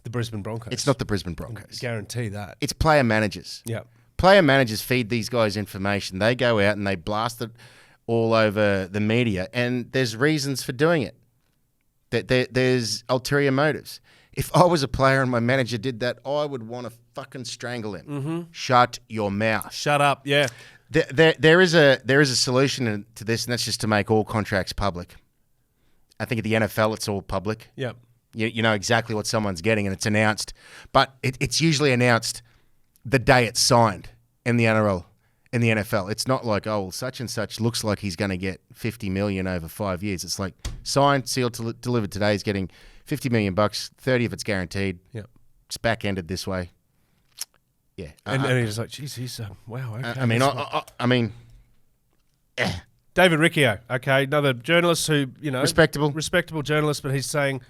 The Brisbane Broncos. It's not the Brisbane Broncos. Guarantee that. It's player managers. Yeah. Player managers feed these guys information. They go out and they blast it all over the media, and there's reasons for doing it. There's ulterior motives. If I was a player and my manager did that, I would want to fucking strangle him. Mm-hmm. Shut your mouth. Shut up. Yeah. There is a solution to this, and that's just to make all contracts public. I think at the NFL it's all public. Yeah. You know exactly what someone's getting, and it's announced. But it's usually announced the day it's signed in the NRL. In the NFL, it's not like, oh, well, such and such looks like he's going to get $50 million over 5 years. It's like signed, sealed, delivered today. He's getting $50 million, 30 of it's guaranteed. Yeah, it's back ended this way. Yeah, and he's like, geez, he's wow. Okay, I mean, David Riccio, okay, another journalist who respectable journalist, but he's saying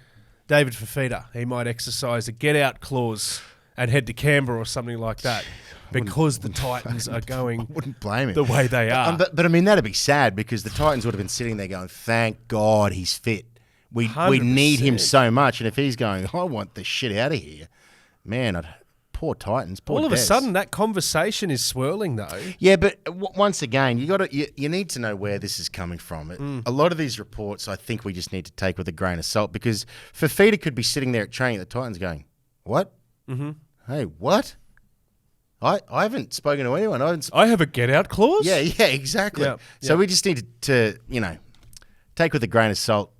David Fifita, he might exercise a get out clause and head to Canberra or something like that. Because the Titans are going wouldn't blame him. The way they are. But I mean, that'd be sad because the Titans would have been sitting there going, thank God he's fit. We 100%. need him so much. And if he's going, I want the shit out of here, man, poor Titans. Poor All of a Des. sudden, that conversation is swirling, though. Yeah, but once again, you need to know where this is coming from. A lot of these reports, I think we just need to take with a grain of salt because Fifita could be sitting there at training at the Titans going, what? Mm-hmm. Hey, what? I haven't spoken to anyone. I have a get-out clause? Yeah, exactly. Yeah, so we just need to take with a grain of salt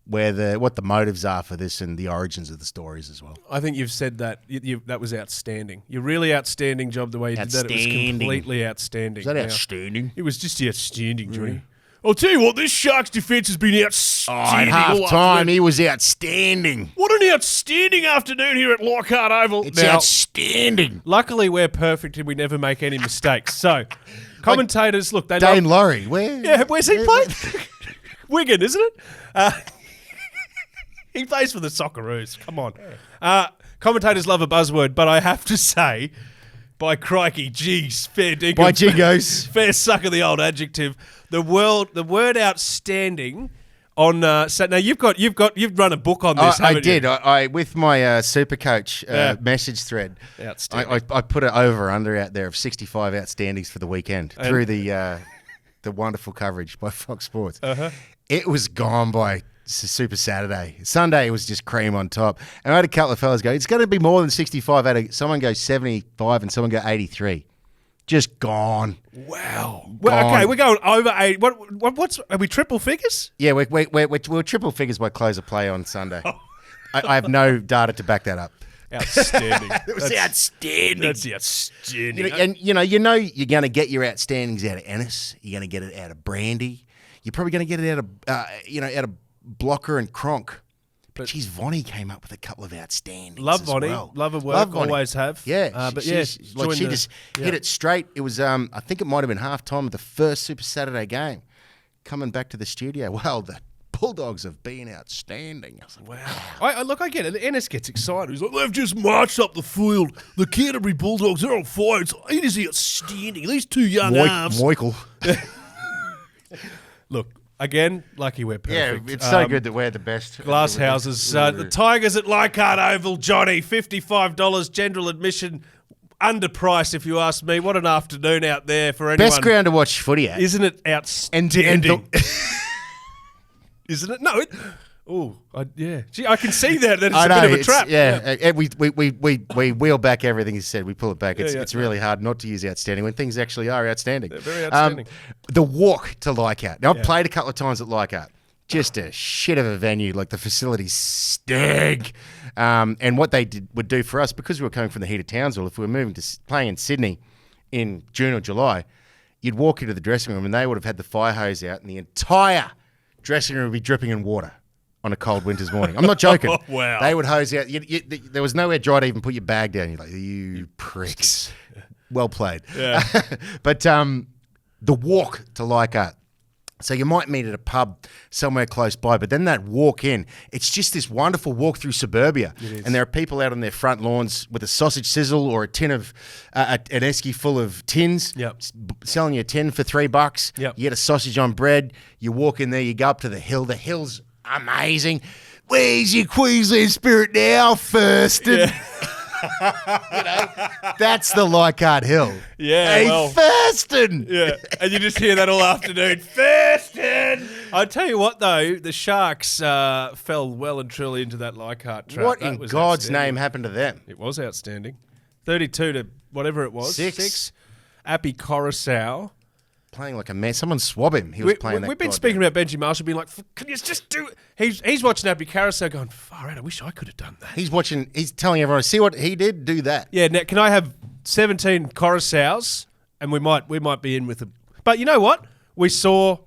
what the motives are for this and the origins of the stories as well. I think you've said that. That was outstanding. You're really outstanding job the way you did that. It was completely outstanding. Is that outstanding? It was just outstanding, Johnny. I'll tell you what, this Sharks defence has been outstanding. At half-time, he was outstanding. What an outstanding afternoon here at Lockhart Oval. It's outstanding. Luckily, we're perfect and we never make any mistakes. So, commentators, look, they Dane Laurie, where's he playing? Wigan, isn't it? He plays for the Socceroos. Come on. Commentators love a buzzword, but I have to say, by crikey, geez, fair dinkum. By jingos. Fair suck of the old adjective. The word outstanding on so now you've run a book on this, haven't you? I did. I with my super coach message thread. Outstanding. I put it under out there of 65 outstandings for the weekend through the wonderful coverage by Fox Sports. Uh-huh. It was gone by Super Saturday. Sunday it was just cream on top. And I had a couple of fellas go, it's going to be more than 65. Someone go 75 and someone go 83. Just gone. Wow. Well, okay, we're going over 8. What's are we triple figures? Yeah, we're triple figures by close of play on Sunday. I have no data to back that up. Outstanding. It was outstanding. That's outstanding. And you're going to get your outstandings out of Ennis. You're going to get it out of Brandy. You're probably going to get it out of out of Blocker and Cronk. But geez, Vonnie came up with a couple of outstandings. Love Vonnie. Well. Love her work. Love Vonnie. Always have. Yeah. But she just hit it straight. It was I think it might have been halftime of the first Super Saturday game. Coming back to the studio. Well, the Bulldogs have been outstanding. I was like, wow. I get it. Ennis gets excited. He's like, they've just marched up the field. The Canterbury Bulldogs, they're on fire. It is outstanding. These two young arms. Michael. Look, again, lucky we're perfect. Yeah, it's so good that we're the best. Glass houses. The Tigers at Leichhardt Oval, Johnny, $55 general admission. Underpriced, if you ask me. What an afternoon out there for anyone. Best ground to watch footy at. Isn't it outstanding? Isn't it? No. Yeah. Gee, I can see that it's a bit of a trap. Yeah. We wheel back everything he said. We pull it back. It's really hard not to use outstanding when things actually are outstanding. They're very outstanding. The walk to Leichhardt. Now, I've played a couple of times at Leichhardt. Just a shit of a venue. Like, the facilities stink. And what they would do for us, because we were coming from the heat of Townsville, if we were moving to playing in Sydney in June or July, you'd walk into the dressing room and they would have had the fire hose out and the entire dressing room would be dripping in water on a cold winter's morning. I'm not joking. Wow. They would hose out. There was nowhere dry to even put your bag down. You're like, you pricks. Well played. Yeah. But the walk to Leichhardt. So you might meet at a pub somewhere close by, but then that walk in, it's just this wonderful walk through suburbia. And there are people out on their front lawns with a sausage sizzle or a tin of, an esky full of tins, selling you a tin for $3. Yep. You get a sausage on bread. You walk in there, you go up to the hill. The hill's amazing. Where's your Queensland spirit now, Thurston? That's the Leichhardt Hill. Yeah, hey, Thurston. Yeah, and you just hear that all afternoon. Thurston. I tell you what, though, the Sharks fell well and truly into that Leichhardt trap. What in God's name happened to them? It was outstanding. 32 to whatever it was. 6. Appy Coruscant. Playing like a man. Someone swab him. He was playing that. We've been speaking about Benji Marshall being like, can you just do it? He's watching Appy Carousel going, far out, I wish I could have done that. He's telling everyone, see what he did? Do that. Yeah, now can I have 17 Coruscants and we might be in with them. But you know what? We saw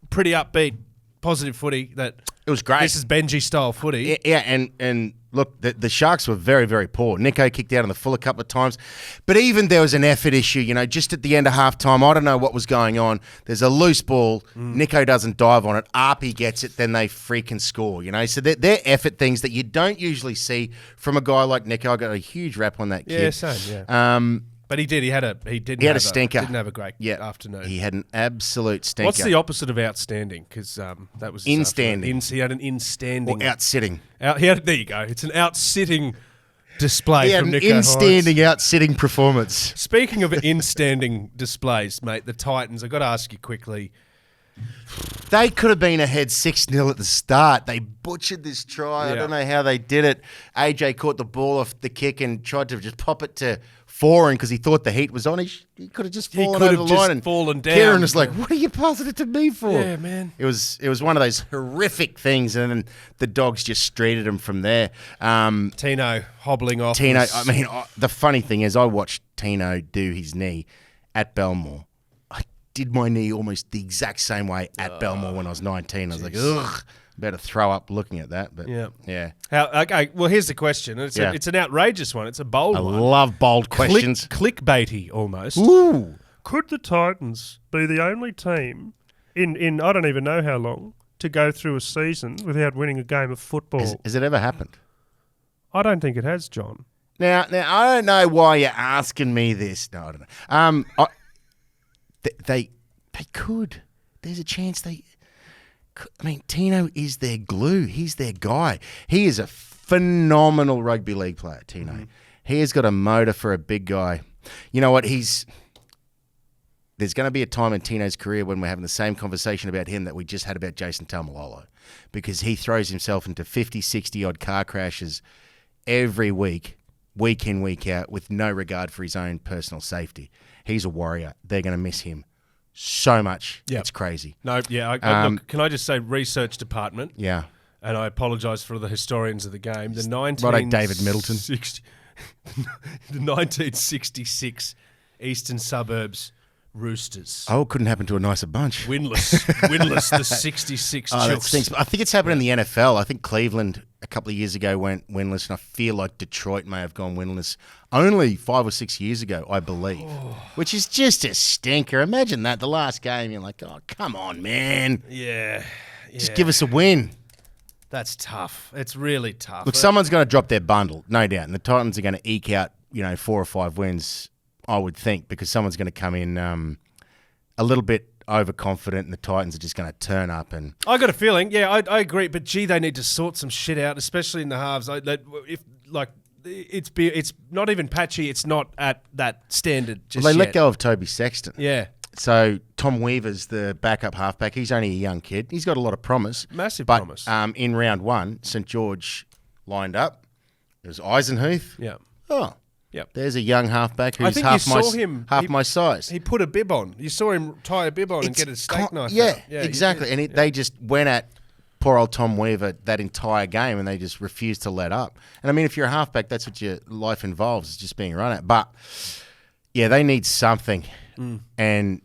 pretty upbeat, positive footy that it was great. This is Benji style footy. Yeah, and look, the Sharks were very, very poor. Nico kicked out on the full a couple of times. But even there was an effort issue, just at the end of halftime. I don't know what was going on. There's a loose ball. Nico doesn't dive on it. Arpy gets it, then they freaking score, So they're effort things that you don't usually see from a guy like Nico. I got a huge rap on that kid. Yeah, same, yeah. But he did. He had a stinker. Didn't have a great afternoon. He had an absolute stinker. What's the opposite of outstanding? Because that was instanding. He had an instanding or outsitting. There you go. It's an outsitting display from Nico He had an instanding outsitting performance. Speaking of instanding displays, mate, the Titans. I've got to ask you quickly. They could have been ahead 6-0 at the start. They butchered this try. I don't know how they did it. AJ caught the ball off the kick and tried to just pop it to Foran because he thought the heat was on. He could have just fallen over the line and fallen down. Kieran was like, "What are you passing it to me for?" Yeah, man. It was one of those horrific things, and then the Dogs just streeted him from there. Tino hobbling off. The funny thing is, I watched Tino do his knee at Belmore. I did my knee almost the exact same way at Belmore when I was 19. I was like, ugh. Better throw up looking at that, but yeah. Okay, well, here's the question. It's an outrageous one. It's a bold one. I love bold questions. Clickbaity, almost. Ooh. Could the Titans be the only team in I don't even know how long to go through a season without winning a game of football? Has it ever happened? I don't think it has, John. Now I don't know why you're asking me this. No, I don't know. They could. There's a chance they. Tino is their glue. He's their guy. He is a phenomenal rugby league player, Tino. Mm-hmm. He has got a motor for a big guy. You know what? There's going to be a time in Tino's career when we're having the same conversation about him that we just had about Jason Taumalolo, because he throws himself into 50, 60-odd car crashes every week in, week out, with no regard for his own personal safety. He's a warrior. They're going to miss him so much. Yep. It's crazy. No, yeah. Look, can I just say research department? Yeah. And I apologise for the historians of the game. David Middleton. The 1966 Eastern Suburbs Roosters. Oh, it couldn't happen to a nicer bunch. Winless, the 66 Oh, that Chooks. stinks. I think it's happened in the NFL. I think Cleveland a couple of years ago went winless, and I feel like Detroit may have gone winless only 5 or 6 years ago, I believe, which is just a stinker. Imagine that, the last game, you're like, oh, come on, man. Yeah. Just give us a win. That's tough. It's really tough. Look, someone's going to drop their bundle, no doubt, and the Titans are going to eke out, 4 or 5 wins, I would think, because someone's going to come in a little bit overconfident, and the Titans are just going to turn up. And I got a feeling, yeah, I agree, but gee, they need to sort some shit out, especially in the halves. It's not even patchy. It's not at that standard. Just they yet. let go of Toby Sexton. Yeah. So Tom Weaver's the backup halfback. He's only a young kid. He's got a lot of promise. Massive but, promise. In round 1, St George lined up. It was Eisenhuth. Yeah. Oh. Yep. There's a young halfback I who's think half you saw him. my size. He put a bib on. You saw him tie a bib on and get a steak knife Yeah, out. Yeah, exactly. And they just went at poor old Tom Weaver that entire game, and they just refused to let up. And I mean, if you're a halfback, that's what your life involves, is just being run at. But yeah, they need something, and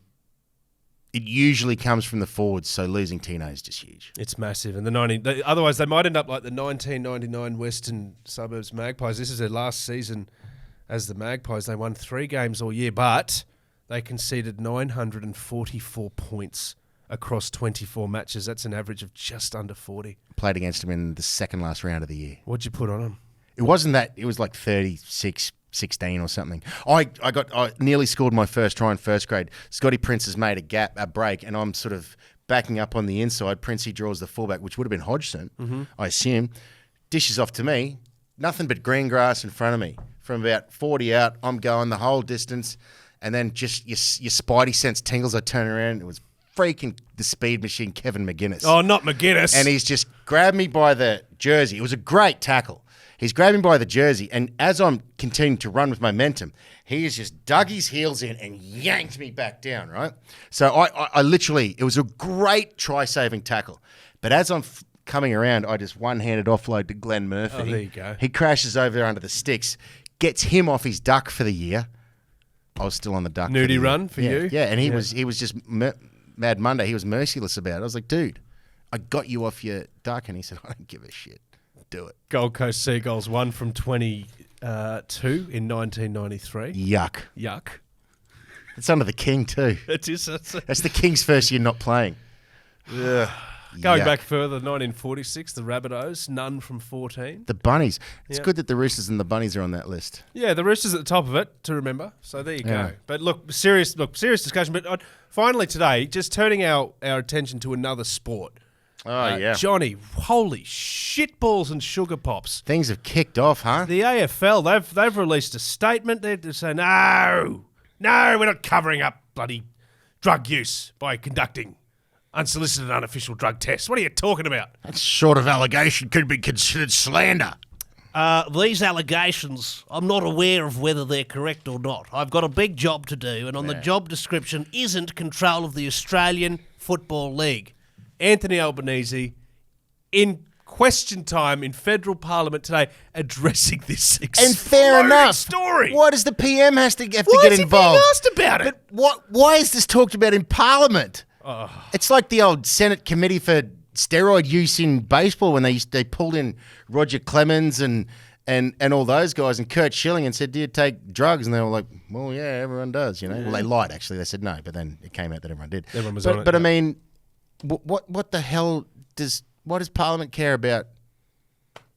it usually comes from the forwards. So losing Tino is just huge. It's massive. And otherwise, they might end up like the 1999 Western Suburbs Magpies. This is their last season as the Magpies. They won 3 games all year, but they conceded 944 points across 24 matches. That's an average of just under 40. Played against them in the second last round of the year. What'd you put on them? It wasn't that. It was like 36-16 or something. I nearly scored my first try in first grade. Scotty Prince has made a break, and I'm sort of backing up on the inside. Princey draws the fullback, which would have been Hodgson, I assume. Dishes off to me. Nothing but green grass in front of me. From about 40 out, I'm going the whole distance, and then just your spidey sense tingles. I turn around, it was freaking the speed machine, Kevin McGuinness. Oh, not McGuinness. And he's just grabbed me by the jersey. It was a great tackle. He's grabbed me by the jersey, and as I'm continuing to run with momentum, he has just dug his heels in and yanked me back down, right? So I literally, it was a great try-saving tackle. But as I'm coming around, I just one-handed offload to Glenn Murphy. Oh, there you go. He crashes over there under the sticks, gets him off his duck for the year. I was still on the duck. Nudie run for you? Yeah, and he was just Mad Monday. He was merciless about it. I was like, dude, I got you off your duck. And he said, I don't give a shit. Do it. Gold Coast Seagulls won from 22 in 1993. Yuck. It's under the King too. It is. That's the King's first year not playing. Ugh. Going Yuck. back further, 1946, the Rabbitohs, none from 14. The Bunnies. It's Yeah. good that the Roosters and the Bunnies are on that list. Yeah, the Roosters at the top of it to remember. So there you Yeah. go. But look, serious discussion. But finally today, just turning our attention to another sport. Oh, yeah. Johnny, holy shitballs and sugar pops. Things have kicked off, huh? The AFL, they've released a statement. They're saying, no, we're not covering up bloody drug use by conducting unsolicited unofficial drug tests. What are you talking about? That sort of allegation could be considered slander. These allegations, I'm not aware of whether they're correct or not. I've got a big job to do, and on the job description isn't control of the Australian Football League. Anthony Albanese, in question time in federal parliament today, addressing this And fair enough. story. Why does the PM have to get Why is he involved? being asked about it? But why is this talked about in Parliament? It's like the old Senate committee for steroid use in baseball when they pulled in Roger Clemens and all those guys and Kurt Schilling and said, do you take drugs? And they were like, well, yeah, everyone does, you know. Well, they lied, actually. They said no, but then it came out that everyone did. Everyone was on it, But I yeah. mean, what the hell does Parliament care about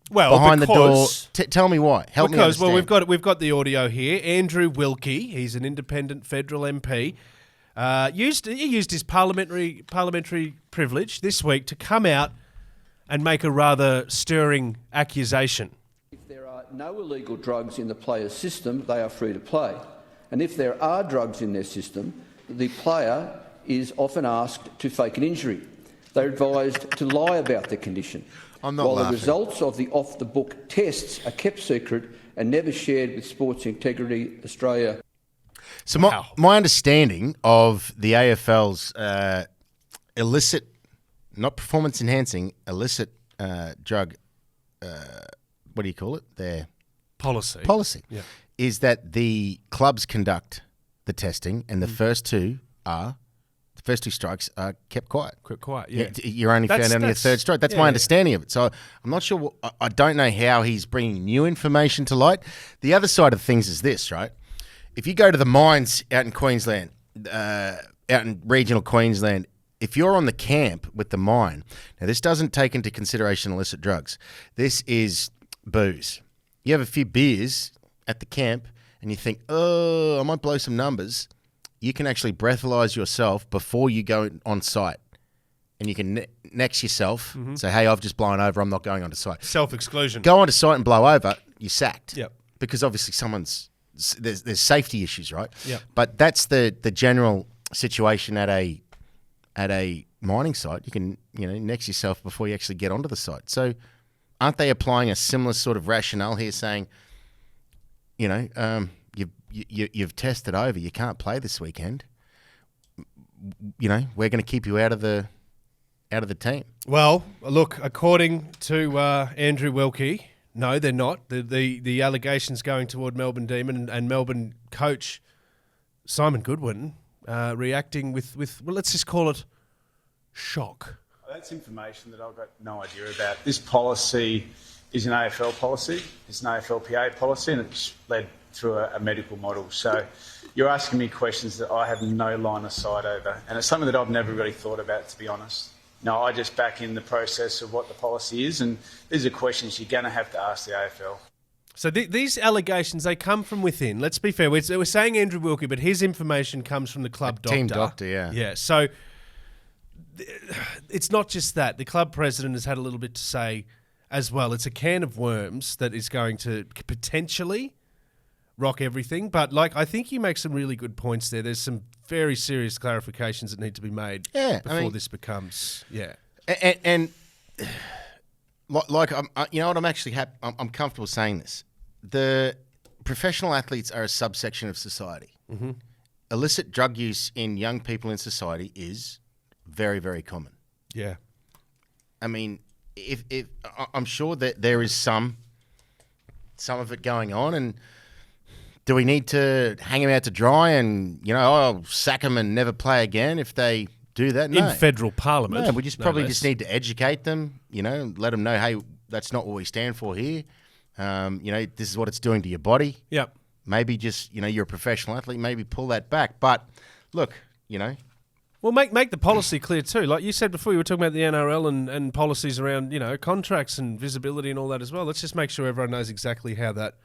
Well, behind the door? because- Tell me why. Help me Because, well, understand. we've got the audio here. Andrew Wilkie, he's an independent federal MP, used his parliamentary privilege this week to come out and make a rather stirring accusation. If there are no illegal drugs in the player's system, they are free to play. And if there are drugs in their system, the player is often asked to fake an injury. They're advised to lie about their condition. I'm not while laughing. the results of the off-the-book tests are kept secret and never shared with Sports Integrity Australia. So my understanding of the AFL's illicit, not performance enhancing, illicit drug, what do you call it? Their Policy. Yeah. is that the clubs conduct the testing, and the first two strikes are kept quiet. Kept quiet, yeah. You're only found out on your third strike. That's my understanding of it. So I'm not sure. I don't know how he's bringing new information to light. The other side of things is this, right? If you go to the mines out in Queensland, out in regional Queensland, if you're on the camp with the mine, now this doesn't take into consideration illicit drugs. This is booze. You have a few beers at the camp and you think, oh, I might blow some numbers. You can actually breathalyze yourself before you go on site. And you can next yourself, say, hey, I've just blown over, I'm not going onto site. Self-exclusion. Go onto site and blow over, you're sacked. Yep. Because obviously there's safety issues, right? Yep. But that's the general situation at a mining site. You can, next yourself before you actually get onto the site. So aren't they applying a similar sort of rationale here saying, you've tested over, you can't play this weekend. We're going to keep you out of the team. Well, look, according to Andrew Wilkie, no, they're not. The allegations going toward Melbourne Demon and Melbourne coach Simon Goodwin reacting with well, let's just call it shock. That's information that I've got no idea about. This policy is an AFL policy. It's an AFLPA policy, and it's led through a medical model. So you're asking me questions that I have no line of sight over, and it's something that I've never really thought about, to be honest. No, I just back in the process of what the policy is, and these are questions you're going to have to ask the AFL. So these allegations, they come from within. Let's be fair. We're saying Andrew Wilkie, but his information comes from the club doctor. Team doctor, yeah. Yeah, so it's not just that. The club president has had a little bit to say as well. It's a can of worms that is going to potentially rock everything. But, I think you make some really good points there. There's some very serious clarifications that need to be made before this becomes, And I'm actually happy. I'm comfortable saying this. The professional athletes are a subsection of society. Mm-hmm. Illicit drug use in young people in society is very, very common. Yeah. I mean, if I'm sure that there is some of it going on, and do we need to hang them out to dry and sack them and never play again if they do that? No. In federal parliament. No, we probably just need to educate them. Let them know, hey, that's not what we stand for here. This is what it's doing to your body. Yep. Maybe just you're a professional athlete. Maybe pull that back. But look, Well, make the policy clear too. Like you said before, you were talking about the NRL and policies around, contracts and visibility and all that as well. Let's just make sure everyone knows exactly how that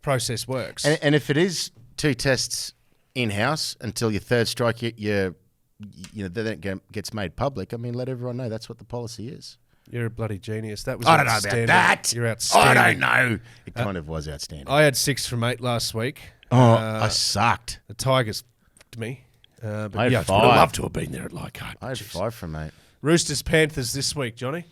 process works. And if it is 2 tests in-house until your third strike, then it gets made public. I mean, let everyone know that's what the policy is. You're a bloody genius. That was I don't know outstanding. about that. You're outstanding. I don't know. It kind of was outstanding. I had 6 from 8 last week. I sucked. The Tigers f***ed me. But I had 5. I'd love to have been there at Leichhardt. I had 5 from 8. Roosters Panthers this week, Johnny.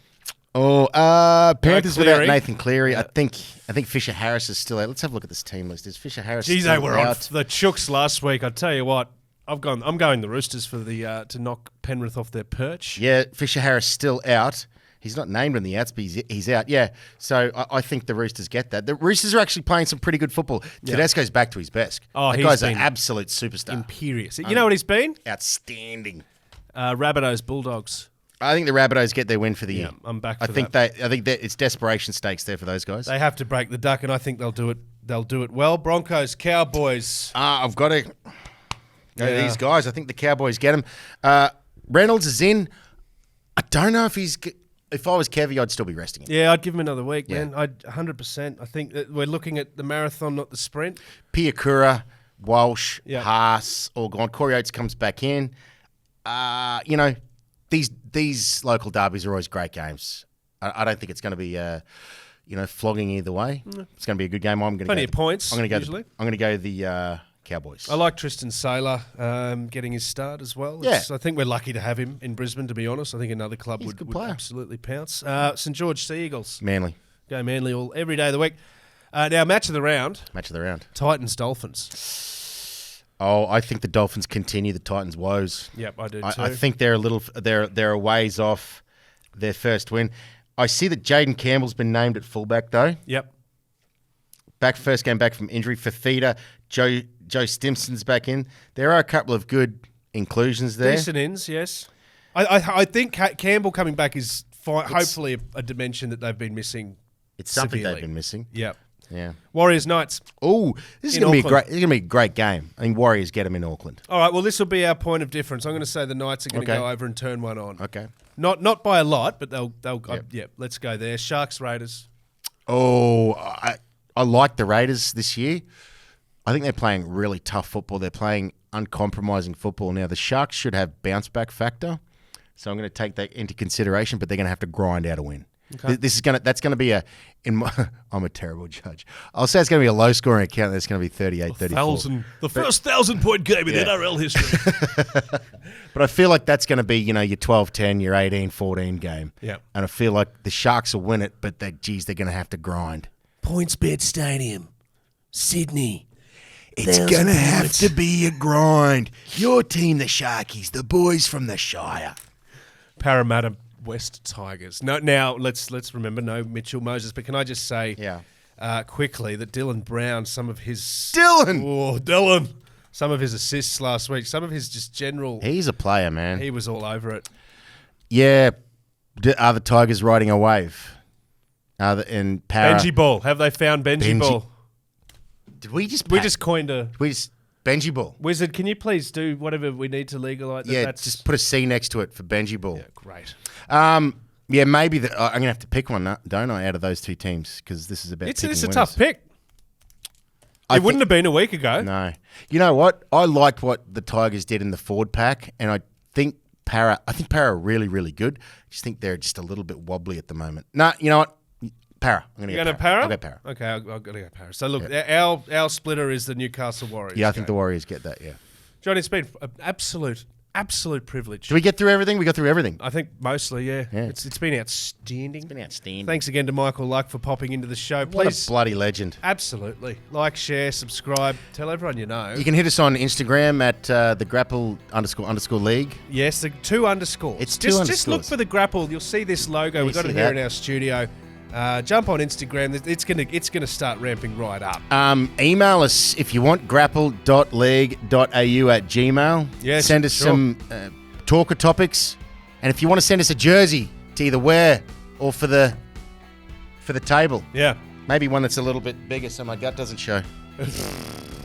Panthers without Nathan Cleary. Yeah. I think Fisher Harris is still out. Let's have a look at this team list. Is Fisher Harris Geez, still they were out? on the chooks last week. I tell you what, I'm going the Roosters for the to knock Penrith off their perch. Yeah, Fisher Harris still out. He's not named in the outs, but he's out. Yeah, so I think the Roosters get that. The Roosters are actually playing some pretty good football. Tedesco's back to his best. Oh, that guy's an absolute superstar. Imperious. You know what he's been? Outstanding. Rabbitohs Bulldogs. I think the Rabbitohs get their win for the year. I'm back for I think that. it's desperation stakes there for those guys. They have to break the duck, and I think they'll do it. They'll do it well. Broncos, Cowboys. I've got to go these guys. I think the Cowboys get them. Reynolds is in. I don't know if he's. If I was Kevy, I'd still be resting him. Yeah, I'd give him another week, man. I'd 100%. I think that we're looking at the marathon, not the sprint. Piakura, Walsh, Haas, all gone. Corey Oates comes back in. These local derbies are always great games. I don't think it's going to be flogging either way. It's going to be a good game. Plenty of points. I'm going to usually. go the Cowboys. I like Tristan Saylor getting his start as well. I think we're lucky to have him in Brisbane, to be honest. I think another club would absolutely pounce. St George Sea Eagles. Manly. Go Manly every day of the week. Now, match of the round. Match of the round. Titans Dolphins. Oh, I think the Dolphins continue the Titans' woes. Yep, I do too. I think they're they're a ways off their first win. I see that Jaden Campbell's been named at fullback though. Yep. First game back from injury. Fafita, Joe Stimson's back in. There are a couple of good inclusions there. Decent ins, yes. I think Campbell coming back is hopefully a dimension that they've been missing. It's something severely. they've been missing. Yep. Yeah. Great Knights. Oh, this is going to be a great game. I think Warriors get them in Auckland. All right, well, this will be our point of difference. I'm going to say the Knights are going to Okay. go over and turn one on. Okay. Not by a lot, but they'll Yep. let's go there. Sharks, Raiders. Oh, I like the Raiders this year. I think they're playing really tough football. They're playing uncompromising football. Now, the Sharks should have bounce back factor, so I'm going to take that into consideration, but they're going to have to grind out a win. Okay. That's going to be I'm a terrible judge. I'll say it's going to be a low scoring account. That's going to be 38-34. The first 1,000-point game in NRL history. But I feel like that's going to be, your 12-10, your 18-14 game. Yeah. And I feel like the Sharks will win it, but they're going to have to grind. PointsBet Stadium, Sydney. It's going to have to be a grind. Your team, the Sharkies, the boys from the Shire. Parramatta West Tigers. No, now let's remember no Mitchell Moses. But can I just say, quickly that Dylan Brown, some of his Dylan, some of his assists last week, some of his just general. He's a player, man. He was all over it. Yeah, are the Tigers riding a wave? In Para? Benji Ball. Have they found Benji Ball? Did we just? We just coined a. Benji Ball. Wizard, can you please do whatever we need to legalise? Just put a C next to it for Benji Ball. Yeah, great. Yeah, maybe I'm going to have to pick one, don't I, out of those two teams, because this is about It's picking a winners. tough pick. It wouldn't have been a week ago. No. You know what? I liked what the Tigers did in the forward pack, and I think Para are really, really good. I just think they're just a little bit wobbly at the moment. No, you know what? Para. I'm going to go Para. I'll go Para. Okay, I'll go Para. So look, our splitter is the Newcastle Warriors. Yeah, I think the Warriors get that, yeah. Johnny, it's been an absolute privilege. Did we get through everything? We got through everything. I think mostly, yeah. It's been outstanding. It's been outstanding. Thanks again to Michael Luck for popping into the show. What Please, a bloody legend. absolutely. Like, share, subscribe. Tell everyone you know. You can hit us on Instagram at the grapple __ league. Yes, the 2 underscores. It's two Just look underscores. for the grapple. You'll see this logo. We've got it see here that? in our studio. Jump on Instagram. It's gonna start ramping right up. Email us if you want, grapple.league.au@gmail. Yes, Send us sure. some talker topics. And if you want to send us a jersey to either wear or for the table. Yeah. Maybe one that's a little bit bigger so my gut doesn't show.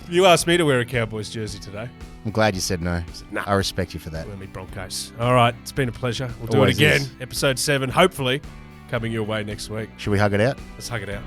You asked me to wear a Cowboys jersey today. I'm glad you said no. No. I respect you for that. We'll meet Broncos. All right. It's been a pleasure. We'll do Always it again. is. Episode 7, hopefully, coming your way next week. Should we hug it out? Let's hug it out.